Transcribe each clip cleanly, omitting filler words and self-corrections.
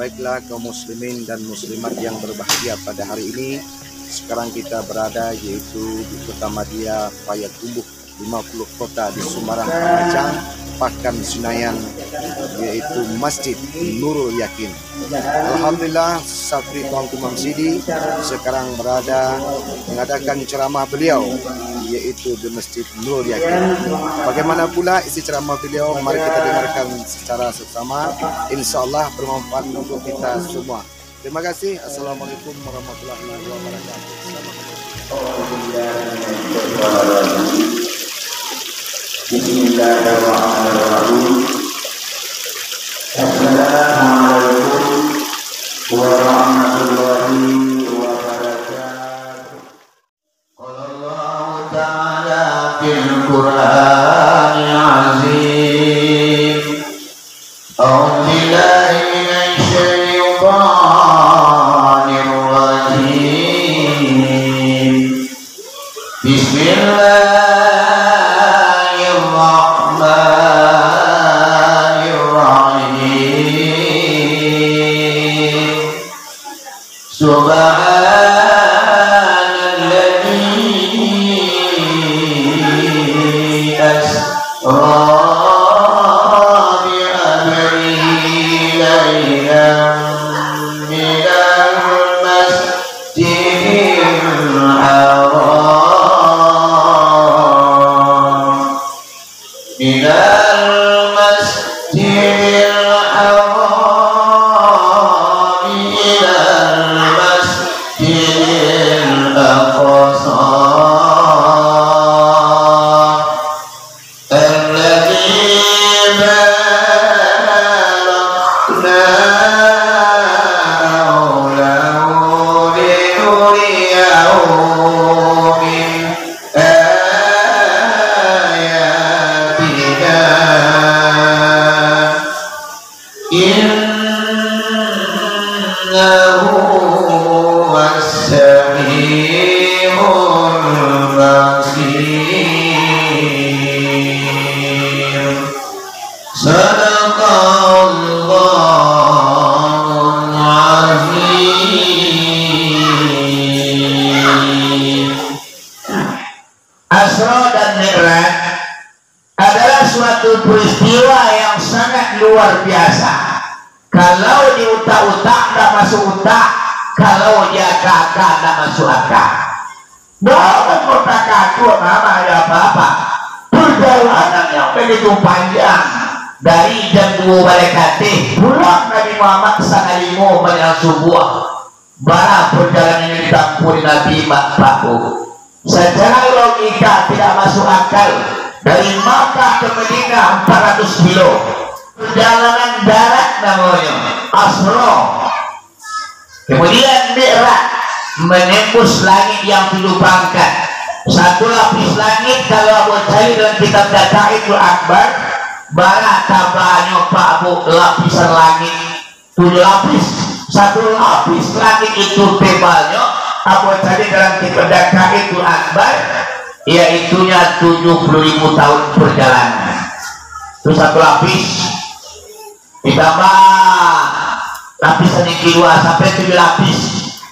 Baiklah kaum muslimin dan muslimat yang berbahagia pada hari ini. Sekarang kita berada yaitu di Kota Madia, Payakumbuh, 50 kota di Semarang, Penajam, Pakan, Senayan, yaitu Masjid Nurul Yakin. Alhamdulillah, Sapri Tuanku Imam Sidi sekarang berada mengadakan ceramah beliau yaitu di Masjid Nurul Yakin. Bagaimana pula isi ceramah beliau? Mari kita dengarkan secara seksama. InsyaAllah bermanfaat untuk kita semua. Terima kasih. Assalamualaikum warahmatullahi wabarakatuh. Bismillahirrahmanirrahim. Assalamualaikum warahmatullahi wabarakatuh. Qala Allah Ta'ala fil Qur'anil Azim. A'udzu billahi minasy syaithanir rajim. Bismillahirrahmanirrahim. Subhanalladzi asra bi'abdihi laylan minal masjidil haram minal masjidil haram ilal masjidil aqsa alladzi barakna hawlahu linuriyahu min ayatina innahu was-sami'ul basir. Sadaqallahul azim. Asra dan Mi'raj adalah suatu peristiwa yang sangat luar biasa. Kalau di utak-utak tidak masuk utak, kalau dia kakak tidak masuk akal. Bahkan kota kaku nama ada apa-apa. Perjalanan yang begitu panjang dari jam 2 balik hati pulang Nabi Muhammad SAW menjelang subuh. Bara perjalanan yang ditempuh Nabi Makbahu. Secara logika tidak masuk akal. Dari Makkah ke Madinah 400 kilo. Perjalanan darat namanya Asra. Kemudian Mi'raj menembus langit yang 7 pangkat. Satu lapis langit kalau Abu cari dalam kitab Daqaiqul Akbar, bara tabahnya Pak Abu lapisan langit 7 lapis. Satu lapis langit itu tebalnya Abu cari dalam kitab Daqaiqul Akbar, yaitunya 70.000 tahun perjalanan. Itu satu lapis ditambah lapisan yang kedua sampai 7 lapis.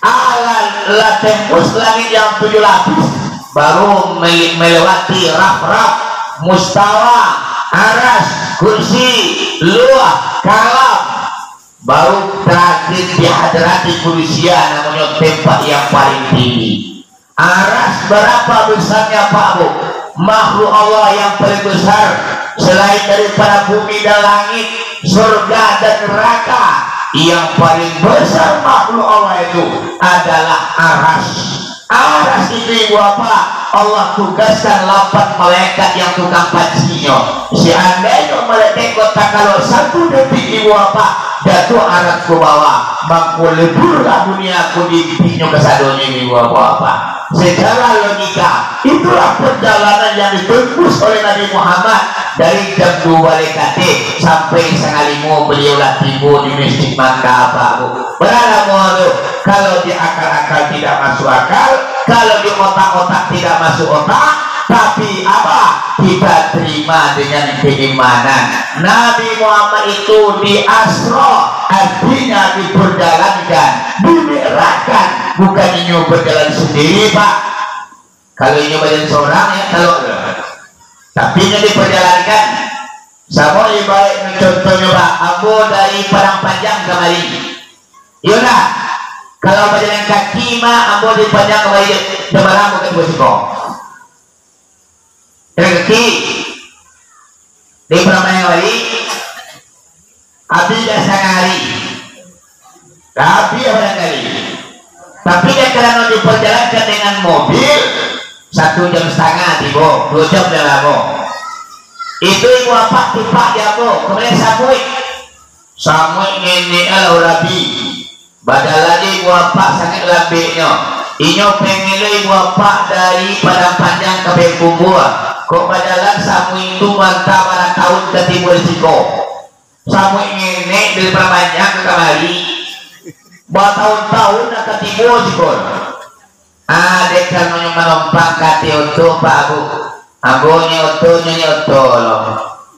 Ala tembus langit yang 7 lapis baru melewati raf-raf, mustawa, aras, kursi, luah, kalam, baru terakhir di hadrati kursia namanya tempat yang paling tinggi. Aras berapa besarnya Pak Bu? Makhluk Allah yang paling besar selain daripada bumi dan langit, surga dan neraka. Yang paling besar makhluk Allah itu adalah aras. Aras itu ibu apa? Allah tugaskan 8 malaikat yang tukang pancinya. Seandainya malaikat kota kalau 1 detik ibu apa? Jatuh aras ke bawah, maka leburlah dunia aku di pinyo kesadonya ibu apa? Secara logika itulah perjalanan yang ditembus oleh Nabi Muhammad dari jam 2 balik hati sampai 1:30 beliau lah tiba di Masjid Makkah. Apa Bu? Berapa kalau di akal-akal tidak masuk akal, kalau di otak-otak tidak masuk otak, tapi apa? Kita terima terima dengan keimanan. Nabi Muhammad itu di Asra, artinya diperjalankan, dimi'rajkan, bukan ini berjalan sendiri Pak. Kalau ini badan seorang ya kalau tapi ini diperjalankan. Sama ibarat contohnya Pak, aku dari Padang Panjang kemari. Yona, kalau berjalan kaki mah aku di Panjang kemari, sebarang bukan bersiko. Kaki di Padang kemari, abis dah sehari, tapi orang kali. Tapi dia karena diperjalankan dengan mobil 1,5 jam tiba, 2 jam dah lama. Itu ibu apa tipak dia aku kemudian samui ini ala urabi badal lagi ibu apa sangat labiknya inyo pengen ibu apa dari Padang Panjang ke Bengkumbua kok badalan samui itu mantap pada tahun ke timur siko samui ini dari Padang Panjang ke kemari bertahun-tahun ke timur siko dekan menumpang kati untuk Pak Abu Ambo nyoto loh.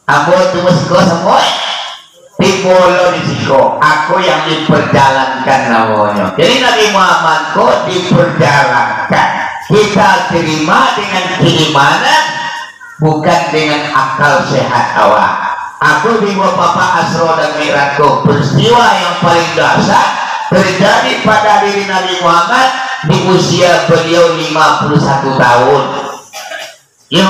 Ambo tuh siko semua. Tipolo di siko. Aku yang diperjalankan namanya. Jadi Nabi Muhammad kok diperjalankan. Kita terima dengan keimanan, bukan dengan akal sehat awal. Aku di Bapak Asra dan Mi'rajku peristiwa yang paling dahsyat terjadi pada diri Nabi Muhammad di usia beliau 51 tahun. Yo,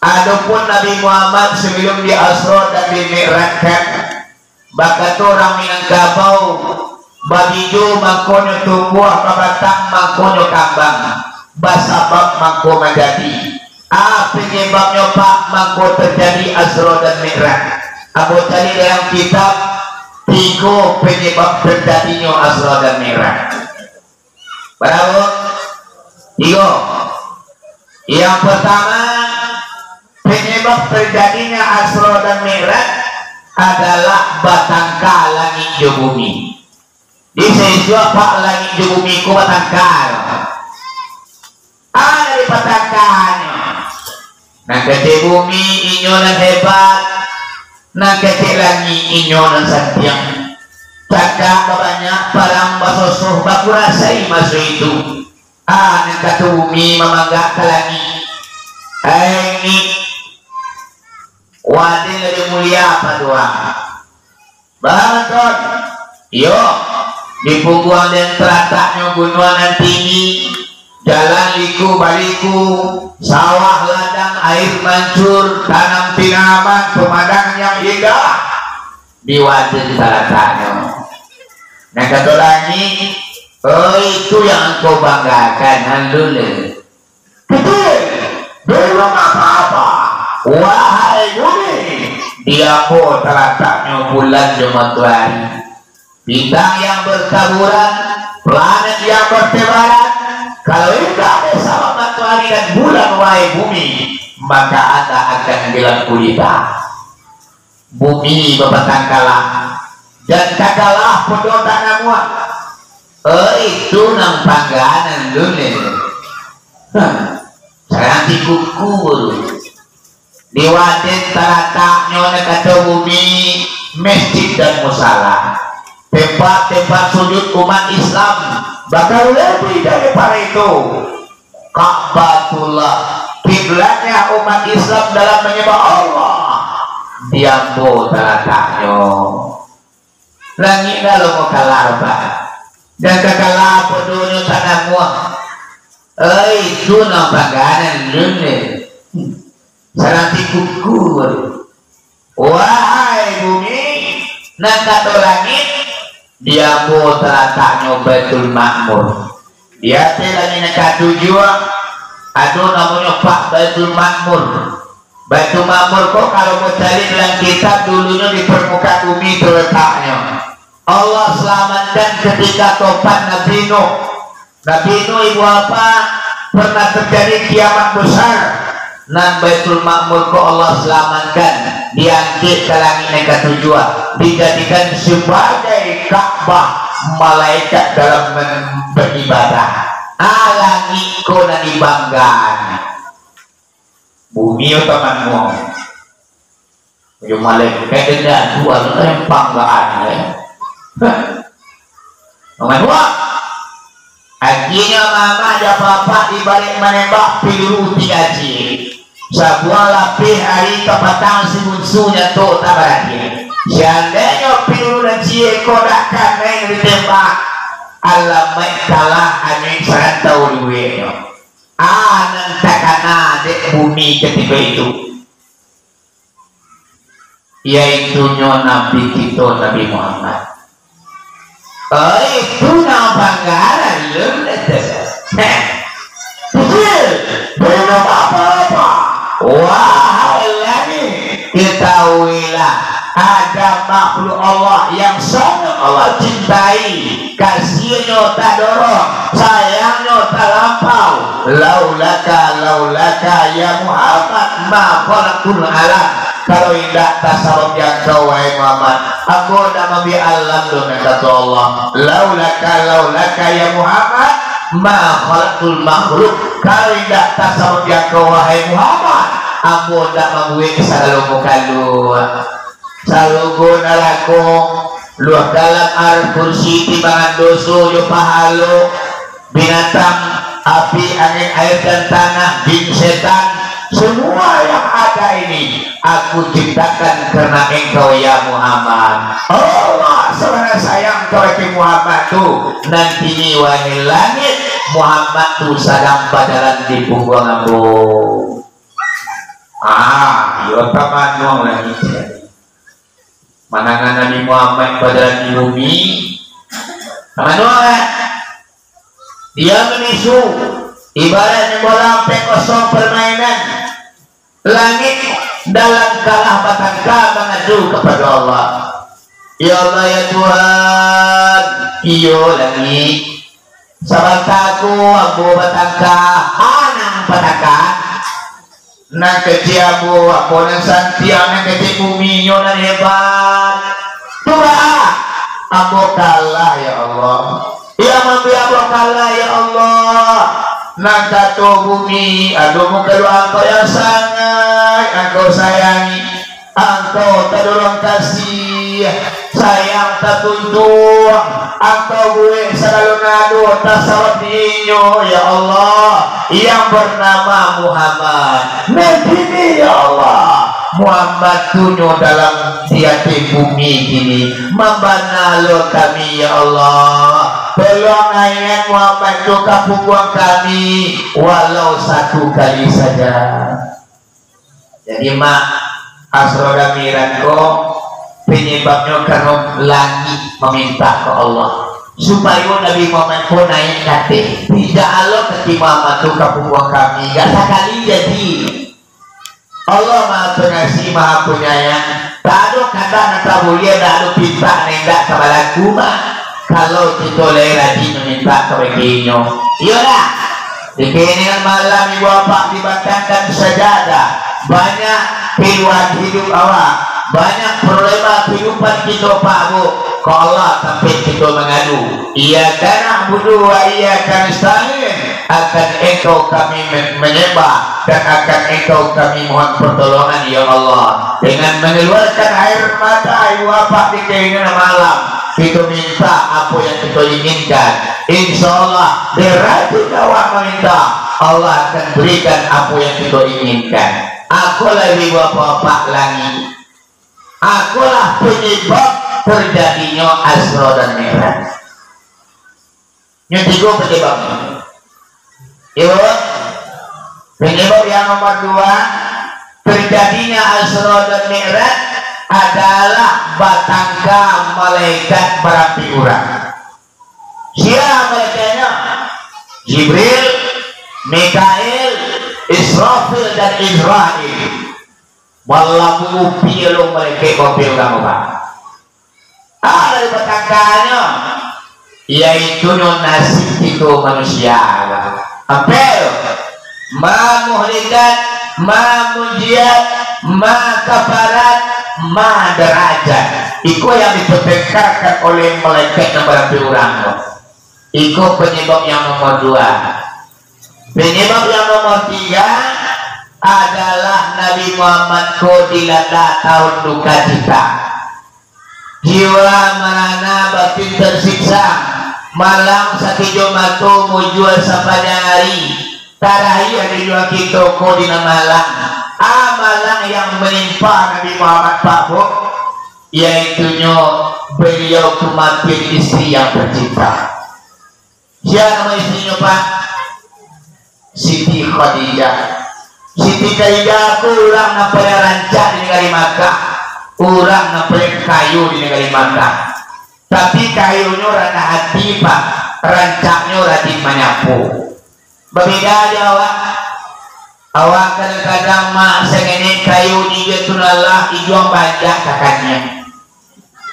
adapun Nabi Muhammad sebelum di Asra dan di Mi'rajkan, bakat orang Minangkabau, babijo mangkonyo tumbuh kabatang mangkonyo kambang, basabab mangko menjadi. Penyebabnya Pak mangko terjadi Asra dan Mi'raj. Aku cari dalam kitab 3 penyebab terjadinya Asra dan Mi'raj. Berapa? 3. Yang pertama, penyebab terjadinya Asra dan Mi'raj adalah batangka langit di bumi. Di sejua Pak langit di bumi ku batangka. Ada di batangkanya. Nah kecil bumi inyonan hebat, nah kecil langit inyonan santiang. Cakap banyak barang basosoh baku rasai masuk itu. Kata bumi memanggak ke langit. Ini wadin lebih mulia apa doa? Bangun, yo di punggungan dan terataknya gunungan dan tinggi, jalan liku baliku, sawah ladang air mancur, tanam tanaman, pemandangan yang indah di wadin terataknya. Nah kata langit, oh itu yang engkau banggakan dulu. Betul, belum apa-apa. Wahai bumi, dia pun terletaknya bulan dan matahari, bintang yang bertaburan, planet yang bertebaran. Kalau tidak bersama matahari dan bulan wahai bumi, maka Anda akan bilang kulita. Bumi berpetangkalah dan kagalah pendota namua. Itu nang pangganan dulu. Sekarang dikukur di wadah terataknya kata bumi masjid dan musala, tempat-tempat sujud umat Islam. Bakal lebih daripada itu Ka'batullah, kiblatnya umat Islam dalam menyembah Allah. Diambo terataknya langit kalau mau kalah Pak dan kekalah pedunya tanah muak. Itu nampakkan dulu. Sarang kukur. Wahai bumi, nak kata langit, dia mau terataknya Baitul Makmur. Dia telahnya nak tujuan. Aduh namanya Pak Baitul Makmur. Baitul Makmur kok kalau mau cari dalam kitab dulunya di permukaan bumi terletaknya. Allah selamatkan ketika topan Nabi Nuh. Nabi Nuh ibu apa? Pernah terjadi kiamat besar. Nan Baitul Makmur kok Allah selamatkan, diangkit ke langit yang ketujuh, dijadikan sebagai Ka'bah malaikat dalam beribadah. Langit kau nak dibanggakan. bumi temanmu yung malaikat dan dua yang panggaan mengenua akhirnya mama ada bapak dibalik menembak peluru 3 jil sebuah lapis hari kepatang si musuhnya tuh tak berani seandainya peluru dan jil kodakan yang ditembak alamai kalah amin serantau duwe anan takana dek bumi ketika itu yaitu Nabi kita Nabi Muhammad itu nama belum apa-apa wahai lagi ketahuilah ada makhluk Allah yang sangat Allah cintai kasihnya tak dorong sayangnya tak lampau laulaka ya Muhammad ma khalaqul alam kalau tidak tasawuf yang kau wahai Muhammad aku dah membi alam dengan kata Allah laulaka ya Muhammad ma khalaqul makhluk kalau tidak tasawuf yang kau wahai Muhammad aku dah membuat selalu mukalu selalu nalako luah dalam al-kursi timbangan dosa yo pahalo binatang api angin air dan tanah jin setan semua yang ada ini aku ciptakan karena engkau ya Muhammad Allah sebenarnya sayang kau ke Muhammad tuh nanti ni wahai langit Muhammad tuh sedang padaran di punggung aku yo teman nuang langit manangan Nabi Muhammad pada di bumi teman-teman dia menisu ibaratnya bola kosong permainan langit dalam kalah batangka mengadu kepada Allah ya Allah ya Tuhan iyo langit sabataku aku batangka anang batangka nang keciamu aku nang santiang nang kecik bumi nyonan hebat Tuhan aku kalah ya Allah ya mampu aku kalah ya Allah nang katu bumi aduh muka engkau yang sangat engkau sayangi engkau terdorong kasih sayang tak tuntun engkau gue selalu ngadu tasawat dinyo ya Allah yang bernama Muhammad nanti ini ya Allah Muhammad tunyo dalam tiati bumi ini membanalo kami ya Allah tolong ayat Muhammad itu kapungguang kami walau 1 kali saja jadi mak asroda miranko penyebabnya karena langit meminta ke Allah supaya Nabi Muhammad pun naik kate tidak Allah ketika Muhammad itu kapungguang kami gak sekali jadi Allah maha pengasih maha penyayang tak ada kata nata mulia tak ada pinta nendak kepada kumah kalau kita rajin meminta kebagiannya iyalah di keheningan malam ibu bapak dibatangkan sajadah banyak kehidupan hidup awak banyak problema kehidupan kita Pak Bu ke Allah sampai kita mengadu iya karena budu wa iya kan nasta'in akan engkau kami menyembah dan akan engkau kami mohon pertolongan ya Allah dengan mengeluarkan air mata ibu bapak di keheningan malam kita minta apa yang kita inginkan insya Allah derajat awak meminta Allah akan berikan apa yang kita inginkan akulah ibu bapak langit akulah penyebab terjadinya Asra dan Mi'raj yang 3 penyebabnya ibu penyebab yang nomor 2 terjadinya Asra dan Mi'raj adalah batangka malaikat berapi urang siapa malaikatnya Jibril, Mikail, Israfil dan Israel malam pielo malaikat mobil kamu Pak ada di batangkanya yaitu nasib itu manusia apel ma muhlikat ma mujiat ma kafarat ma derajat itu yang dipertengkarkan oleh malaikat yang berapi urang itu penyebab yang nomor 2 penyebab yang nomor 3 adalah Nabi Muhammad kodilada tahun duka cita. Jiwa marana batin tersiksa, malam sakijo mato mujual sepanjang hari. Tarahi ada jua kita kodina malam. Amalan yang menimpa Nabi Muhammad Pak Bu, yaitunya beliau kematian istri yang tercinta. Siapa nama istrinya Pak? Siti Khadijah. Siti Khadijah kurang nampak rancak di negara Makkah, kurang nampak kayu di negara Makkah. Tapi kayunya rana hati Pak, rancaknya rajin menyapu. Berbeda awak. Awak kadang-kadang mak sengene kayu di betunalah ijuang banyak kakaknya.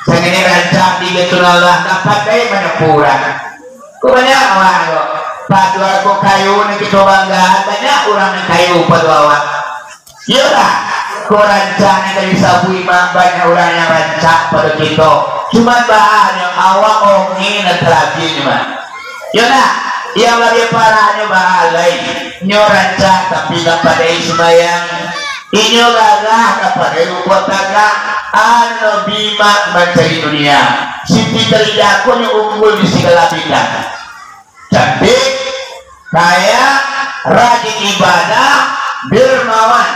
Sengene rancak di betunalah dapat kayu menyapuran. Kebanyak awak yo. Padu aku kayu nih kita bangga banyak orang yang kayu padu awak. Iyalah, kau rancaknya dari sabui mak banyak orang yang rancak pada kita. Cuma bahannya awak ongin terlebih mak. Iyalah, yang lebih parahnya bahalai. Nyo rancak tapi tak pada sembayang. Inyo gagah tak pada lupa tagak. Ano bima mencari dunia. Siti Khadijah nya unggul di segala bidang. Cantik, kaya, rajin ibadah, dermawan.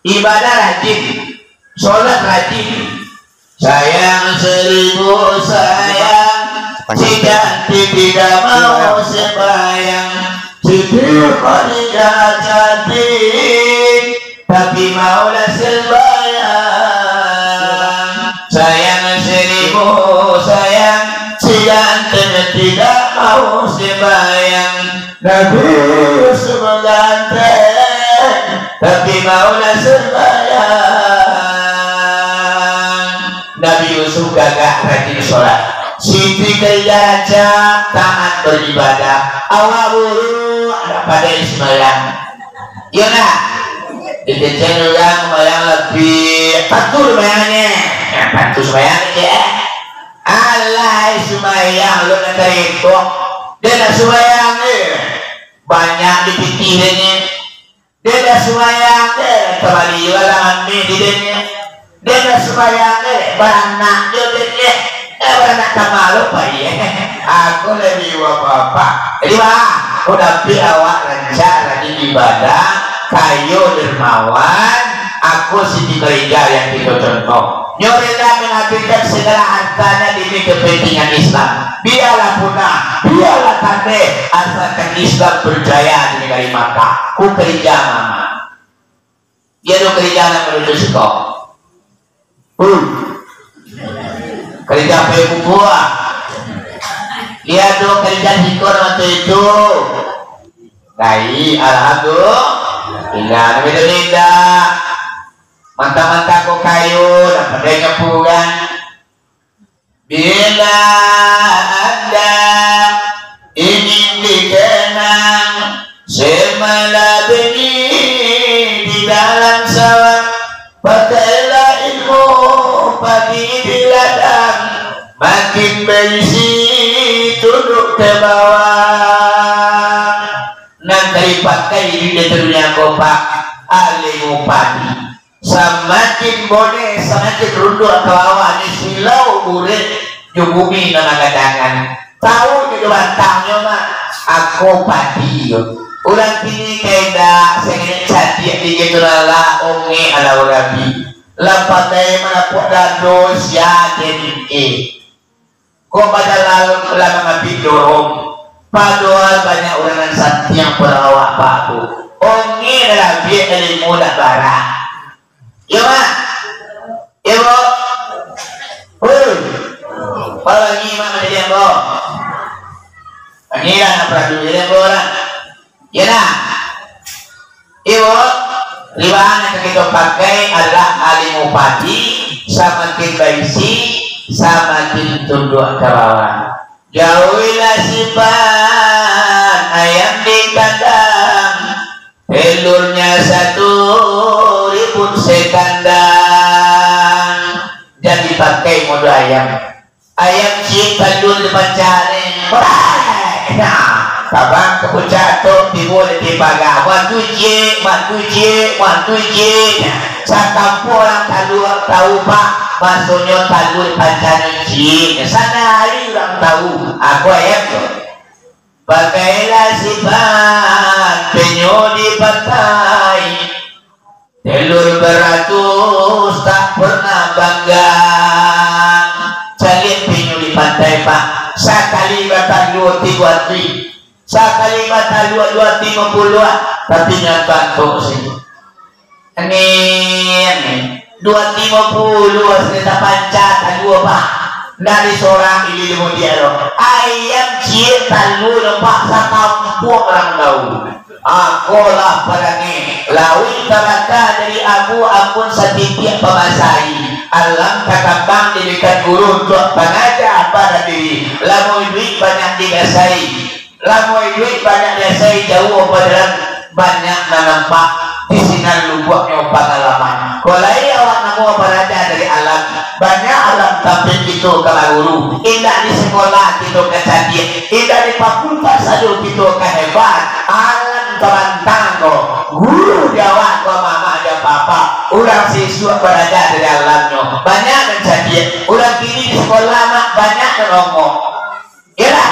Ibadah rajin, sholat rajin. Sayang seribu sayang, si cantik tidak mau sembahyang. Siti Khadijah cantik, tapi maulah sembahyang. Sayang seribu sayang, si cantik tidak mau sembahyang. Nabi Yusuf ganteng, tapi maulah sembahyang. Nabi Yusuf gagah rajin sholat. Siti Khadijah taat beribadah. Awak buru ada pada sembahyang. Iya nak? Kita cenderung sembahyang lebih patuh sembahyangnya. Patuh sembahyangnya ya. Allah sembahyang lu nak itu. Dia nak sembahyang banyak dipikirannya. Dia nak sembahyang kembali jualan ambil di dunia. Dia nak sembahyang beranak jodohnya. Beranak kamalu pak ya. Aku lebih bapak. Jadi pak, udah awak rancak lagi ibadah, kayu dermawan. Aku Siti Khadijah yang kita contoh. Nyorela menghabiskan segala hartanya demi kepentingan Islam. Biarlah punah, biarlah tande, asalkan Islam berjaya di negara Makkah. Ku kerja mama. Dia do kerja nak menuju sekolah. Kerja apa ibu buah? Dia do kerja sekolah waktu itu. Kai, alhamdulillah. Tidak, tidak. Mantap-mantap kok kayu dapat dia pulang. Bila Anda ingin dikenang semalam benih di dalam sawah, pakailah ilmu pagi di ladang, makin berisi tunduk ke bawah. Nanti pakai di dunia kopak alimu padi. Semakin boleh semakin runduk ke bawah ni silau murid jubumi nana gadangan tahu juga bantangnya mak aku padi orang kini kena sengit cantik di gitu lala onge ala urabi lapatai mana poda dosia jadi kau pada lalu lama ngapi dorong padahal banyak orang yang yang perawak paku onge adalah biar dari muda barang. Ya mak, ya bo, pagi mak ada yang bo, pagi lah nak perlu jadi bo lah, ya nak, ya bo, libahan yang kita pakai adalah alimu padi, semakin berisi, semakin tunduk ke bawah. Jauhilah simpan ayam di kandang, telurnya 1.000 sekandang. Jadi pakai mode ayam. Ayam si telur depan jaring. tabang kepucato timbul di pagar matuji sakampu orang tahu pak maksudnya talur pancanan cik sana hari orang tahu aku ayat tu pakailah sifat penyu di pantai telur beratus tak pernah bangga calik penyu di pantai pak sekali batang 2 sekali batang 2 50 tapi nyata kok sih ini 250 cerita pancat 2 pak dari seorang ini dia loh ayam cie talu lepas sakampung orang tahu akulah perangi lawi taraka dari ampun setiap pemasai alam kakambang diberikan guru untuk pengajar pada diri lamu duit banyak digasai lamu duit banyak digasai jauh pada banyak nampak di sinar lubuknya pengalaman kalau awak namu belajar dari alam banyak alam tapi itu kalau guru indah di sekolah itu kecadian indah di fakultas saja itu kehebat alam terantang guru jawab ke mama dan papa orang siswa belajar dari alamnya banyak kejadian orang kini di sekolah mak banyak ngomong ya lah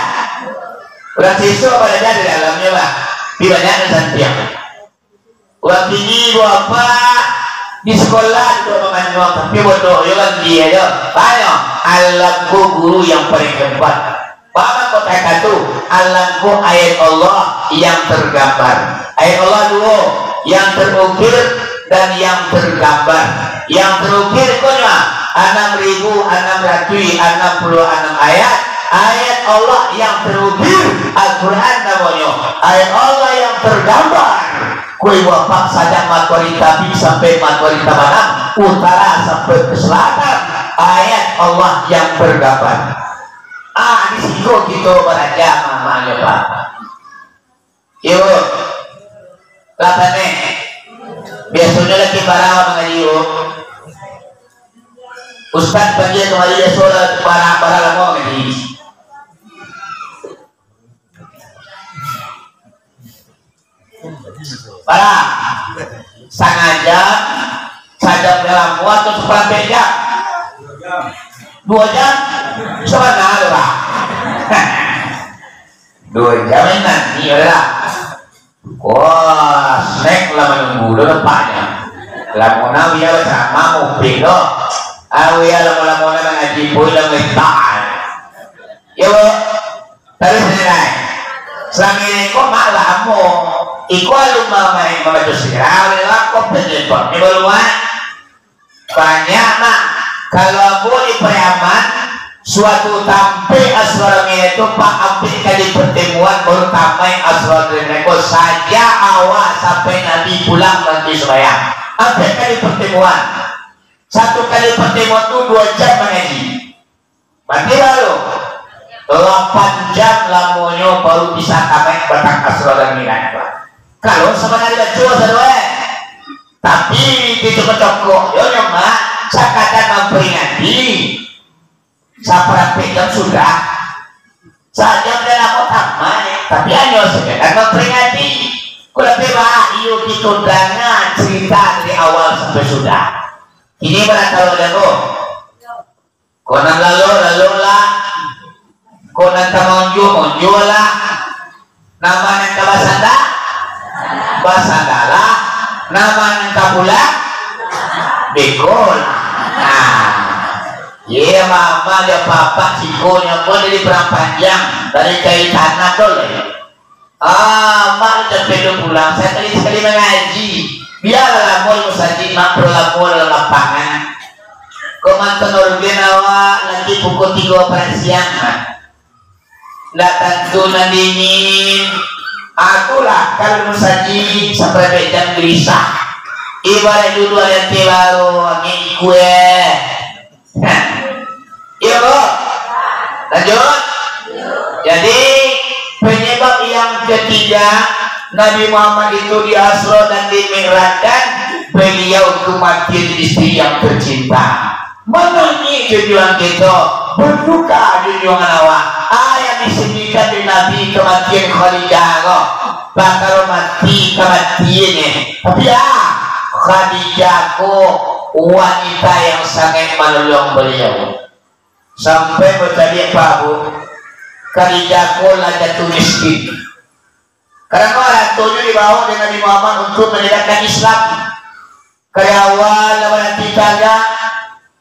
orang siswa belajar dari alamnya lah di banyak kejadian orang kini bapak di sekolah itu mengandung tapi bodoh ya kan dia ya ayo alamku guru yang paling hebat Bapak kota katu alamku ayat Allah yang tergambar ayat Allah dulu yang terukir dan yang tergambar yang terukir konya 6.666 ayat ayat Allah yang terukir Al-Quran namanya ayat Allah yang tergambar kue wapak saja matwari tabi sampai matwari tabanam utara sampai ke selatan ayat Allah yang tergambar di situ gitu beraja mamanya pak yuk lapane biasanya lagi para mengaji Ustaz panggil kembali ya soal para lama mengaji para sengaja saja dalam waktu seperempat jam 2 jam sebenarnya lah 2 jam nanti adalah wah snack lah menunggu depannya lamuna biar sama mobil lo awia lamuna mengaji pun mengetaan ya bu terus nilai selama ini kok malah mo iku alumma main membaca sirah lah kok penyebab ini baruan banyak mak kalau boleh preaman suatu tampil aswaranya itu pak ambil kali pertemuan baru tampil aswaranya kok saja awal sampai Nabi pulang nanti sembahyang ambil kali pertemuan 1 kali pertemuan itu 2 jam mengaji berarti lalu 8 jam lamonyo baru bisa tampil batang aswaranya kalau sebenarnya cuma sedoi tapi itu kecokok yo nyoba sakatan memperingati saperempat sudah saja dalam otak tapi hanya sekedar memperingati kalau bebas iyo ditundangnya cerita dari awal sampai sudah ini berat kalau demo konan lalu lah konan monjo lah nama yang kabasanda basandala nama yang kabula bekol iya mama dia papa sikonya pun dari berapa panjang dari kaitan atol mak udah pulang saya tadi sekali mengaji biarlah mau saji mak perlakuan dalam lapangan komandan organ awak lagi pukul 3 siang datang tuh dingin akulah kalau saji sampai jam gelisah ibarat dulu ada baru angin kue iya bu lanjut jadi penyebab yang ketiga Nabi Muhammad itu di Asra dan di Mi'rajkan beliau kematian istri yang tercinta menangis junjungan kita berduka junjungan awak ayat disebutkan di Nabi kematian Khadijah kok bakal mati kematiannya. Tapi Khadijah kok wanita yang sangat menolong beliau sampai menjadi Pak Bu. Khadijah kok jatuh miskin karena orang tuanya dibawa dengan Nabi Muhammad untuk menegakkan Islam. Karyawan lawan titaga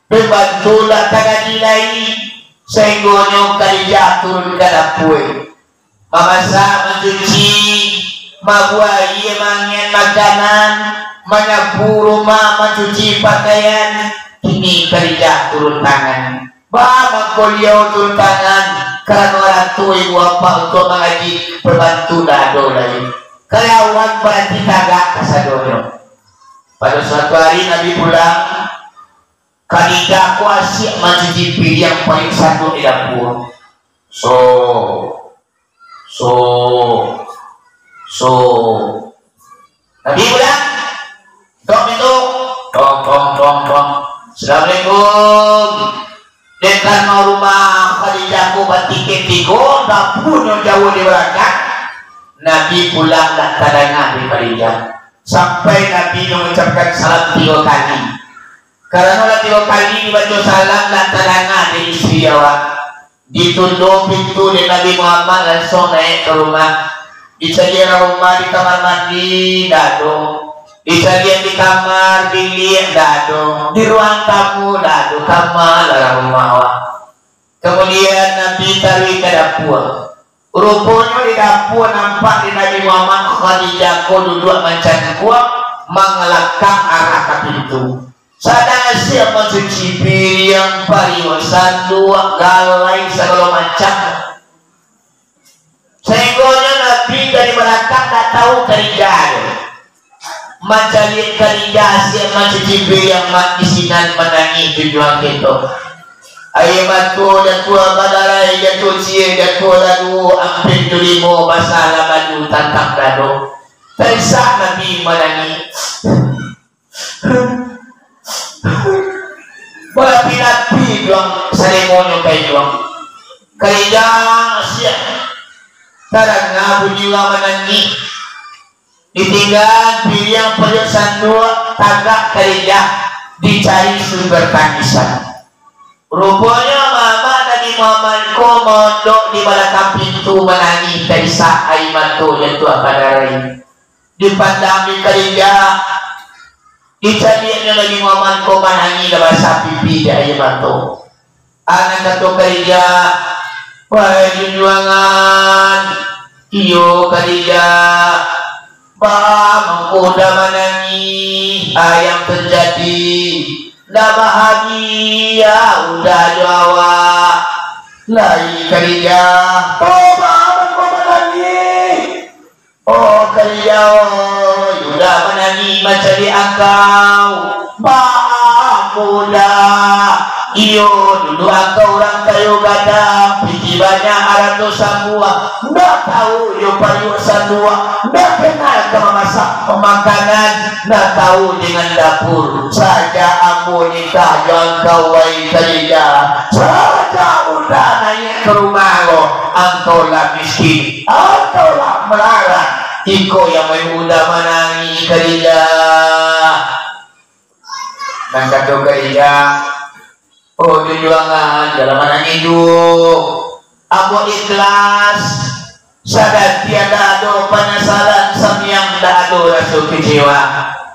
membantulah tagad nilai sehingga Khadijah turun ke dapur memasak, mencuci, membuai mangan makanan, menyapu rumah, mencuci pakaian. Ini Khadijah turun tangan. Bapak beliau turun tangan karena orang tua ibu apa untuk mengaji berbantu dado lagi. Karyawan berarti kagak kasadono. Pada suatu hari Nabi pulang, Khadijah kuasih mencuci piring yang paling satu di dapur. Nabi pulang, dok itu, dong. Assalamualaikum. Dengan rumah Khadijah ku batikin tigo, dapur yang jauh di belakang. Nabi pulang dan tadangan di Khadijah. Sampai Nabi mengucapkan salam 3 kali. Karena 3 kali dibaca salam dan tadangan di istri awak. Ditunduk pintu di Nabi Muhammad langsung naik ke rumah. Disediakan rumah di kamar mandi, dado. Disediakan di kamar bilik, dado. Di ruang tamu, dado. Kamar dalam rumah awak. Kemudian Nabi tarik ke dapur. Rupanya di dapur nampak di Nabi Muhammad Khadijah ko duduk macam kuat mengelakang arah ke pintu. Sadang siap mencuci piring, pariwasan, dua galai segala macam. Sehingga Nabi dari belakang tak tahu Khadijah. Macam lihat Khadijah siap mencuci piring mak isinan menangis tujuan kita. Ayah batu jatuh badarai jatuh cie jatuh dadu ampin tulimo masalah baju tantang dado. Tersak Nabi menangis. Berapi-api juang seremonyo kayak juang. Khadijah siap. Tarang bunyi menangis. Ditinggal pilih yang perhiasan dua tagak Khadijah dicari sumber tangisan. Rupanya mama Nabi Muhammad ko mondok di belakang pintu menangis Terisa Aimanto yang tua padarai. Dipandang di Khadijah, dicarinya Nabi Muhammad ko menangis dalam sapi pipi di Aimanto. Anak kata Khadijah, wahai junjungan, iyo Khadijah, mengkuda menangis, ayam terjadi. Dah bahagia udah jawa lagi Khadijah. Oh bapak menangis. Oh Khadijah udah menangis macam di akau. Bapak muda. Iyo dulu akau orang kayu gadang. Piti banyak arah dosa buah. Nggak tahu yo payu sadua. Nggak kenal ke memasak pemakanan. Nggak tahu dengan dapur. Saja ampuni jangan kawai Khadijah. Saja udah naik ke rumah lo. Engkau lah miskin. Engkau lah melarang. Iko yang udah menangis Khadijah. Dan kata Khadijah, oh jujuangan dalam menangis hidup. Aku ikhlas. Sadar tiada ada penyesalan samyang tak ada rasa kecewa.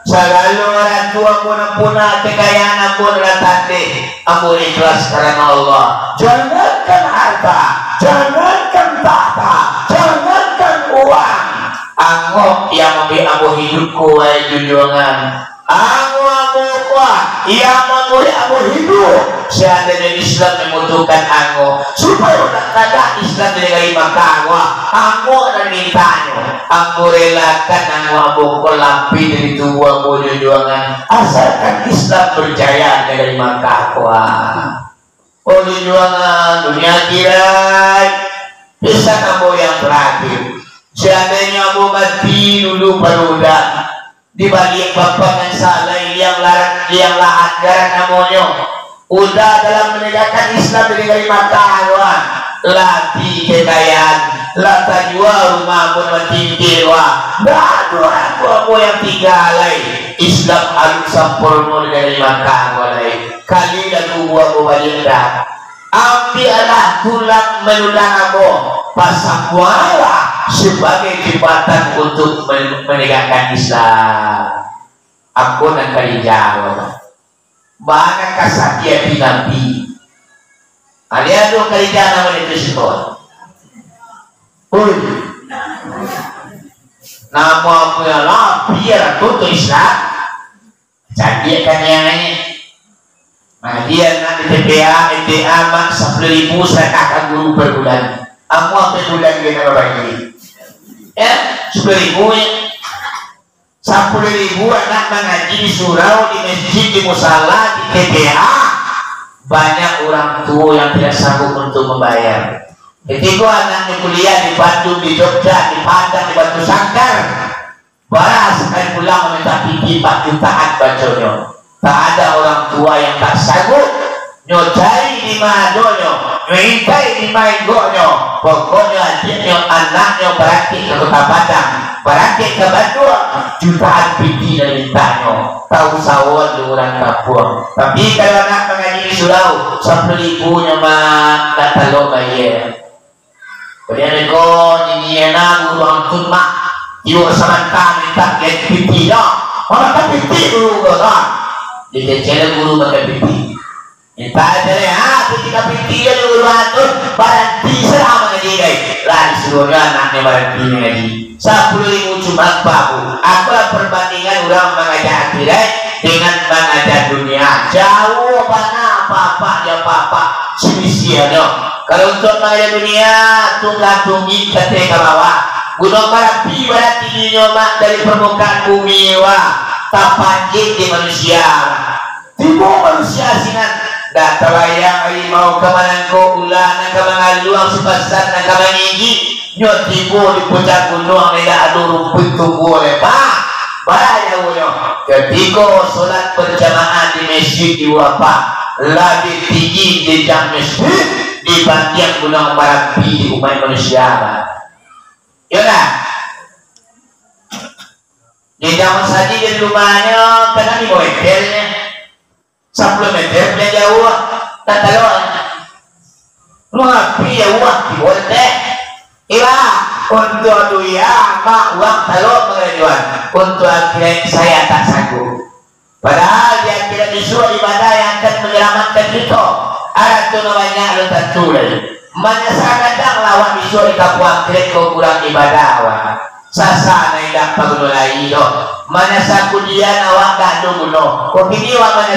Selalu orang tua punah-punah kekayaan aku adalah tanda aku ikhlas karena Allah. Jangankan harta, jangankan tahta, jangankan uang. Anggap yang memberi aku hidupku wahai junjungan. Anggap kuat yang memberi aku hidup. Seandainya Islam membutuhkan anggo supaya orang kata Islam dari maka anggo dan mintanya anggo relakan anggo abu kolampi dari tubuh abu jujuangan asalkan Islam berjaya dari maka oh jujuangan dunia kirai bisa anggo yang terakhir. Seandainya abu mati dulu perudak di balik bapangan salah yang lahat garan namanya udah dalam menegakkan Islam dari mata Allah lati kekayaan, lata jual rumah pun mentinggiwa, dan orang yang tinggalai Islam alun sampurno dari makan walai kali lagu buah buah ambillah tulang menulang aku pasang kuala sebagai jembatan untuk menegakkan Islam. Aku nak kali jawab banyak kesaktian di Nabi. Kalian tu kali jawab nama itu sebut. Nama punya Nabi yang tutup Islam. Jadi kan yang ini. Nah dia nak di TPA, MTA mak 10.000 saya akan guru per bulan. Aku apa bulan dia nak bagi? Ya 10.000 ya. 10.000 anak mengaji di surau, di masjid, di musala, di TPA. Banyak orang tua yang tidak sanggup untuk membayar. Ketika anaknya kuliah di Bandung, di Jogja, di Padang, di Batu Sangkar, baras sekali pulang meminta pipi 4 jutaan bacanya. Tak ada orang tua yang tak sanggup nyocai di madonyo, nyintai di maingonyo. Pokoknya adiknya, anaknya berakit ke Kota Padang, berakit ke Bandung, jutaan pipi dari mintanya. Tahu sawon di orang kampung. Tapi kalau anak mengaji di Surau, 10.000 nya mah tak telok bayar. Kemudian kau ini enak guru angkut mak, ibu sementara minta get pipi dah, orang tak pipi dulu kan. Jadi cina guru pakai pipi. Minta aja deh, ketika pipi dia guru atur, berhenti selama ngaji guys. Lari seluruhnya anaknya berhenti ngaji. 10.000 cuma babu. Apa perbandingan orang mengajar akhirat dengan mengajar dunia? Jauh mana apa ya papa semisiannya. Kalau untuk mengajar dunia, tunggu ketika bawah. Gunung Merapi berarti dinyomak dari permukaan bumi wah. Tak panjang di manusia. Tiba manusia sinan. Dah terlayang mau kemana kau ulah nak kemana luang sebesar nak kemana gigi. Nyot tiba di puncak gunung tidak ada rumput tumbuh lepas. Bahaya punya. Ketika solat berjamaah di masjid di Wapa, lebih tinggi di jam masjid dibanding gunung Merapi di umat manusia. Yalah. Di zaman saja di rumahnya karena di modelnya 10 meter punya jauh tak tahu rumah pi jauh di model ilah untuk dunia mak uang tahu pengajuan untuk akhirnya saya tak sanggup padahal dia tidak disuruh ibadah yang akan menyelamatkan kita ada tu namanya lu tentu mana kadang lawan disuruh di kapuan akhirnya kau kurang ibadah wah sasa naik pagulai do mana sakudian awak gado guno kok ini wa mana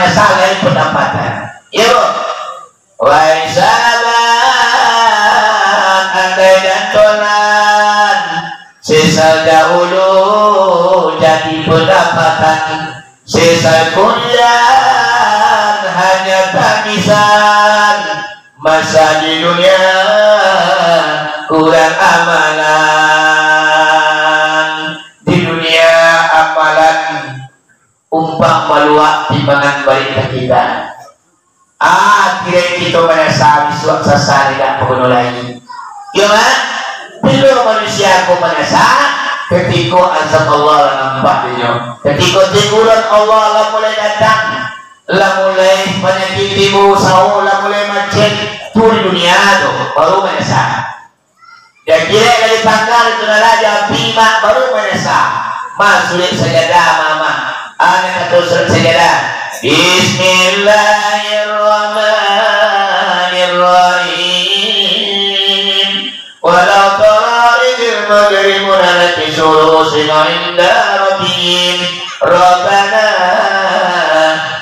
salah pendapatan yo wahai sahabat andai dan tolan sesal dahulu jadi pendapatan sesal kuliah hanya tangisan masa di dunia kurang amalan umpang maluak timbangan balik kita akhirnya kita merasa visual sasar tidak penuh lagi ya kan bila manusia aku merasa ketika azab Allah nampak dia ketika teguran Allah lah mulai datang lah mulai menyakitimu sahur lah mulai macet tur dunia tu baru merasa dan kira dari tanggal itu naraja bima baru merasa masulik sajadah mama anak atau surat sajadah Bismillahirrahmanirrahim walau tara idil mujrimuna fi surusin 'inda rabbihim rabbana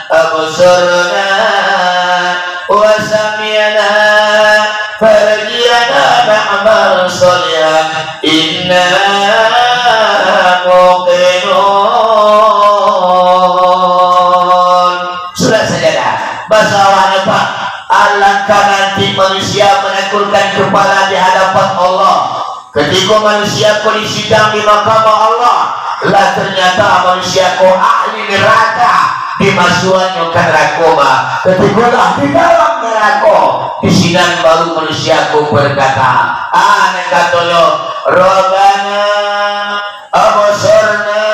absarna wa sami'na farji'na na'mal shalihan inna bahasa Pak alangkah nanti manusia menekulkan kepala di hadapan Allah ketika manusia kondisi sidang di mahkamah Allah lah ternyata manusia ahli neraka dimasukkannya ke neraka ketika lah di dalam neraka. Di sini baru manusiaku berkata, anak katanya, Rabbana absorna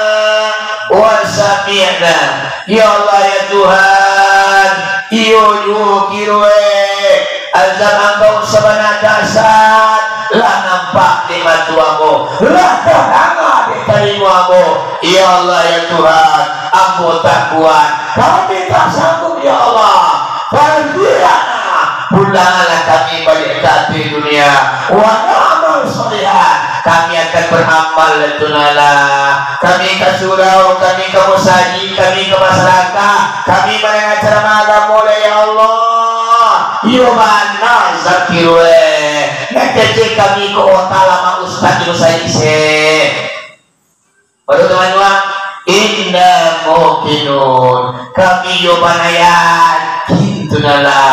wa sami'na. Ya Allah ya Tuhan, iyo kirwe azab engkau sebenar dasar lah nampak di matuamu, lah terhanga di talimamu. Ya Allah ya Tuhan, aku tak kuat, kami tak sanggup ya Allah. Pulanglah kami balik ke dunia, wa amal sholihan, kami akan beramal tunala, kami ke surau, kami ke musaji, kami ke masyarakat, kami mendengar ceramah agama ya Allah. Yumana zakirwe, ngecek kami ke otak lama ustaz Musaise. Baru teman-teman, inna muqinun, kami yumanayan gitu nala.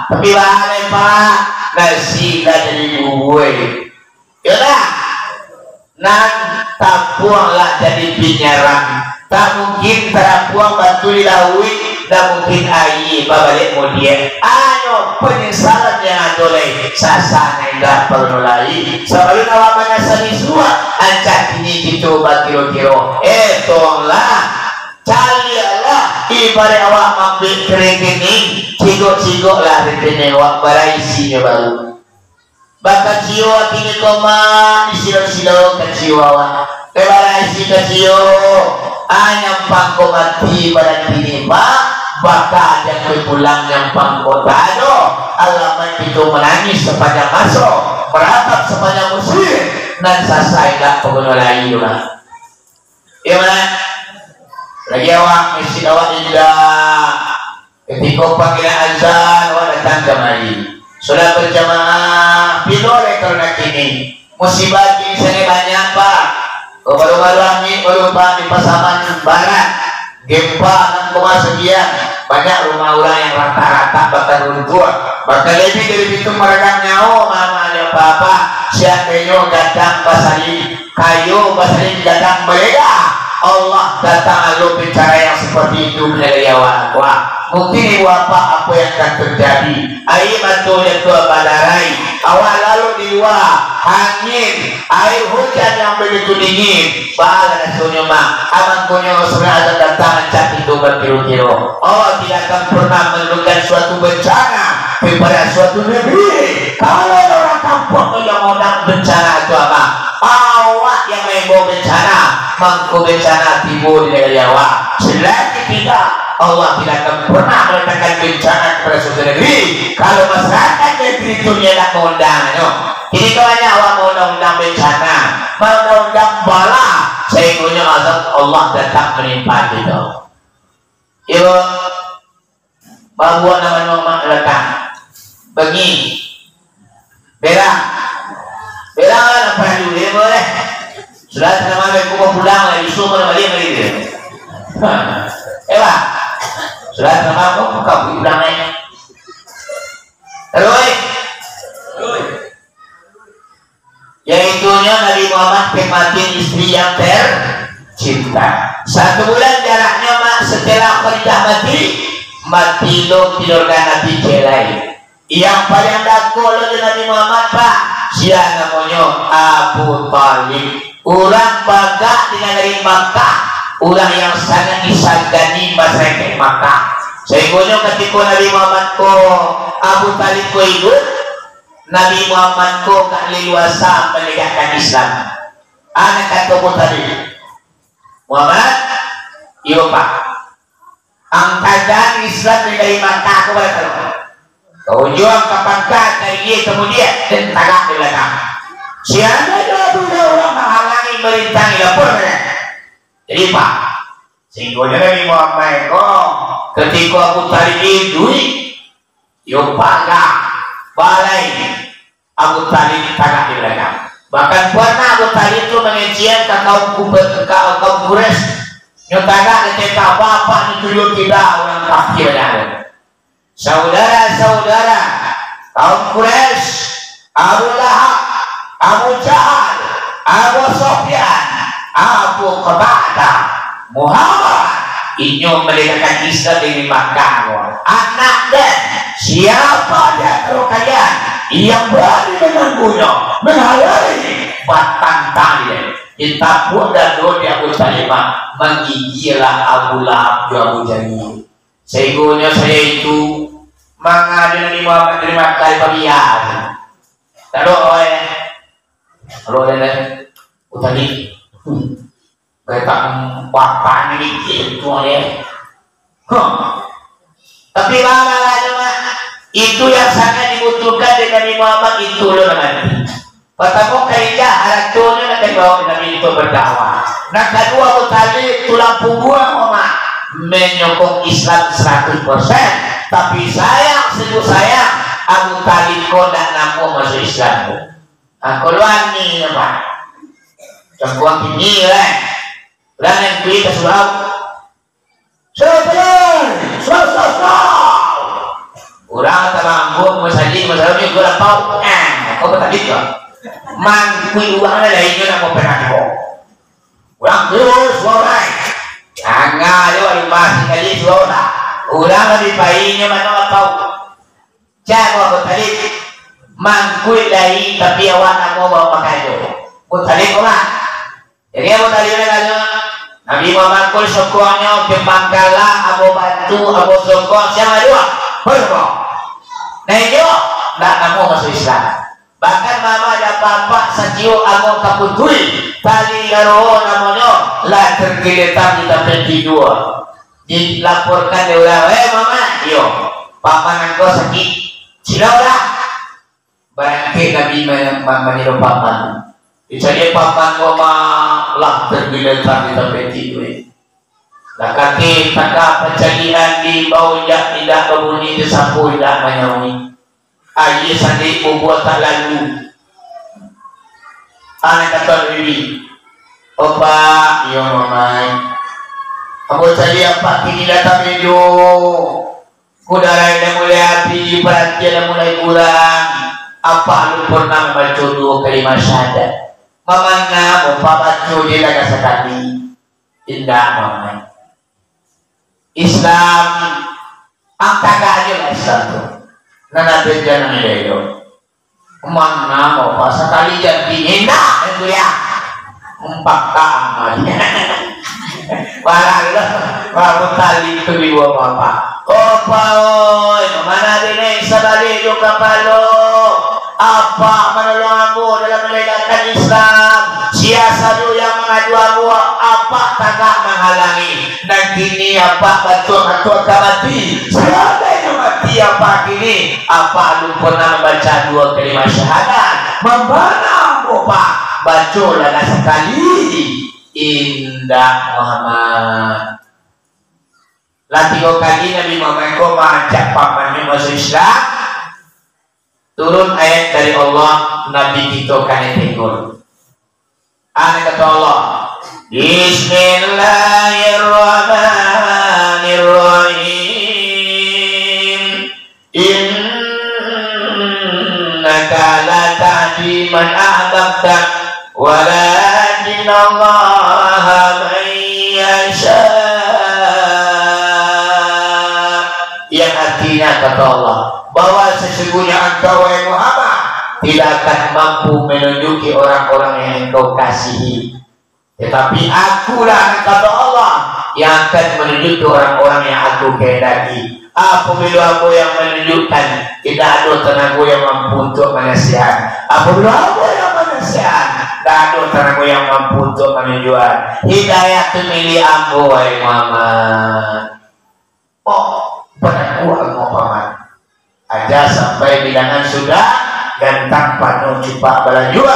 Tapi bahaya Pak, nasi dah jadi gue. Yaudah, nan tak buanglah jadi pinyaran. Tak mungkin terbuang batu dilaui, tak mungkin air babalik mudia. Ano penyesalan yang adoleh sasana indah pernulai. Sebelum awamanya selisua, ancak ini dicoba kiro-kiro. Tolonglah, carilah ibarat awak ambil kerekening, cigok-cigok lah rekening awak beraisinya baru. Bahkan jiwa kini koma disilo-silo ke jiwa beraisi ke jiwa hanya pangko mati pada kini pak, bahkan yang berpulang yang pangko tado alamat itu menangis sepanjang masuk meratap sepanjang musim dan selesai tak pengguna lagi juga. Iya mana? Lagi awak mesti awak indah ketika panggilan azan awak datang kemari sudah berjamaah pilih karena kini musibah kini sangat banyak pak. Baru-baru ini baru pak di Pasaman Barat gempa 6,9 banyak rumah orang yang rata-rata bahkan runtuh bahkan lebih dari itu mereka nyawa mama ada apa-apa siapanya datang basari kayu basari datang mereka Allah datang lalu bicara yang seperti itu menjadi wah mungkin ibu apa yang akan terjadi air betul yang tua badarai awal lalu di luar angin air hujan yang begitu dingin bala nasunya mah aman punya surah datang cat itu berkilo-kilo Allah tidak akan pernah menurunkan suatu bencana kepada suatu negeri kalau orang kampung yang orang bencana itu apa awak yang membawa bencana mangku bencana timbul di negeri awak selagi tidak Allah tidak akan pernah meletakkan bencana kepada suatu negeri kalau masyarakat negeri itu tidak mengundang ini kalanya awak mau undang bencana mau undang bala sehingga azab Allah datang menimpa kita ibu bahwa nama-nama letak bagi berang apa yang dulu boleh sudah nama aku mau pulang lagi semua balik lagi Pak sudah nama aku buka pulang lagi terus yaitunya Nabi Muhammad kematin istri yang tercinta 1 bulan jaraknya mak setelah Khadijah mati lo tidurkan Nabi Jelai yang paling daku oleh Nabi Muhammad pak siapa namanya Abu Talib orang bagak di negeri Makkah orang yang sangat disagani masyarakat Makkah sehingga ketika Nabi Muhammad ko Abu Talib ko ikut Nabi Muhammad ko kak leluasa menegakkan Islam anak kata Abu Talib Muhammad iya pak angkatan Islam dari Makkah ko berkata kau jual kapangkat dari dia kemudian dan tagak di belakang siapa dua orang menghalangi merintangi lapornya jadi pak sehingga Nabi Muhammad kok ketika Abu Talib itu yuk pagak balai Abu Talib tagak di belakang bahkan pernah Abu Talib itu mengejian ke kaum Quraisy nyotagak ketika apa-apa itu yuk tidak orang kafir ada saudara-saudara kaum Quraisy Abu Lahab Abu Jahal Abu Sufyan Abu Qatadah Muhammad ini meletakkan Islam di Makkah anak dan Siapa di antara kalian yang berani mengganggunya, menghalangi batang tali kita pun dan doa Abu Talib menggigillah Abu Lahab Abu Jahil. Sehingga saya itu mengadu terima kali pembiar. Lalu Utali kita bapak ini itu tapi lama-lama itu yang sangat dibutuhkan dengan Muhammad itu loh nanti. Pertama kali haracunnya nak bawa Nabi itu berdakwah. Nah kedua Abu Talib tulang punggung Muhammad menyokong Islam 100%. Tapi sayang sungguh sayang Abu Talib kau tak nampu masuk Islam. Aku luar ni apa? Cangkuang ini lah. Dan yang kita sudah. Orang tak mampu masjid masalahnya gua tahu. Kau betul tak? Mangkui uang ada lainnya nak mau pernah kau. Orang terus orang. Jangan ada masih kali suara. Orang lebih baiknya mana tahu. Jangan kau tadi mangkui lain tapi awak nak mau bawa pakai itu. Kau tadi kau lah. Jadi kau tadi mana Nabi Muhammad kau sokonnya kembangkalah Abu bantu Abu sokong siapa dua? Berapa? Nah itu tak nak masuk Islam. Bahkan mama ada bapak sajiu amo kaputui tali garoho namanya lah tergeletak di tapeti dua dilaporkan dia orang mama yo paman engkau sakit silalah berarti Nabi meniro paman jadi paman mama lah tergeletak di tapeti dua lah kaki taka pencarian di bau tidak berbunyi disapu tidak menyawi ayah sandi membuat tak lalu anak kata bibi opa iya mamai aku tadi apa kini datang video kudara yang mulai api perhatian yang mulai kurang apa lu pernah membaca 2 kalimat syahadat mamana opa baca dia lagi sekali indah mamai Islam angka aja lah Islam tu nana berjalan itu, mana mau pasal kali jadi indah itu ya, 4 tahun, barang tali itu di bawah apa? Oh paoi, mana ini sadari juga palo, apa menolongmu dalam menegakkan Islam? Siasa dulu yang mengajuanmu, apa tak menghalangi? Dan kini apa betul-betul mati? Siapa yang mati apa kini? Apa lu pernah membaca 2 kalimat syahadat? Membana apa? Baca lagi sekali. Indah Muhammad. Lah 3 kali Nabi Muhammad kau mengajak pamannya masuk Islam. Turun ayat dari Allah, Nabi kita kan tengok. Anak kata Allah, Bismillahirrahmanirrahim. Innaka la tahdi man ahbabta walakin Allah man yasha. Yang artinya kata Allah bahwa sesungguhnya engkau wahai Muhammad tidak akan mampu menunjuki orang-orang yang engkau kasihi, tetapi akulah kata Allah yang akan menunjuki orang-orang yang aku kehendaki. Apabila aku yang menunjukkan, tidak ada tenaga yang mampu untuk menasihat. Apabila aku yang menasihat, tidak ada tenaga yang mampu untuk menunjukkan. Hidayah itu milik aku wahai Muhammad. Oh, pada kuat Muhammad aja sampai bilangan sudah dan tanpa mencoba berlanjut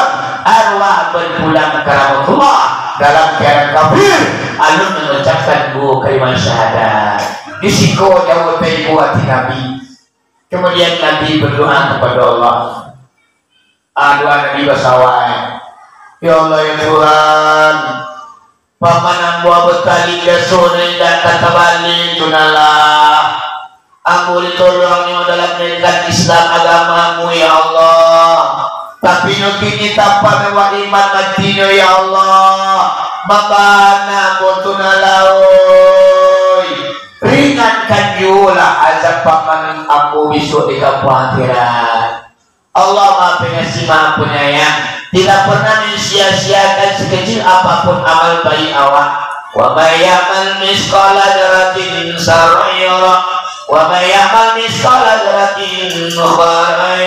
arwah berpulang ke rahmatullah dalam keadaan kafir alun mengucapkan 2 kalimat syahadat disiko jauh dari buat Nabi. Kemudian Nabi berdoa kepada Allah, doa Nabi bersawai, ya Allah ya Tuhan, paman Abu Talib dan Sunan dan kata balik tunalah aku ditolongnya dalam menegakkan Islam agamamu ya Allah. Tapi kini tanpa mewah iman matinya ya Allah. Mabana botunaloi. Ringankan julah azab paman Abu mampu besok di kampung akhirat. Allah Maha Pengasih Maha Penyayang, tidak pernah mensia-siakan sekecil apapun amal baik awak. Wa may ya'mal misqala dzarratin sarran yara wa may ya'mal misqala dzarratin khairan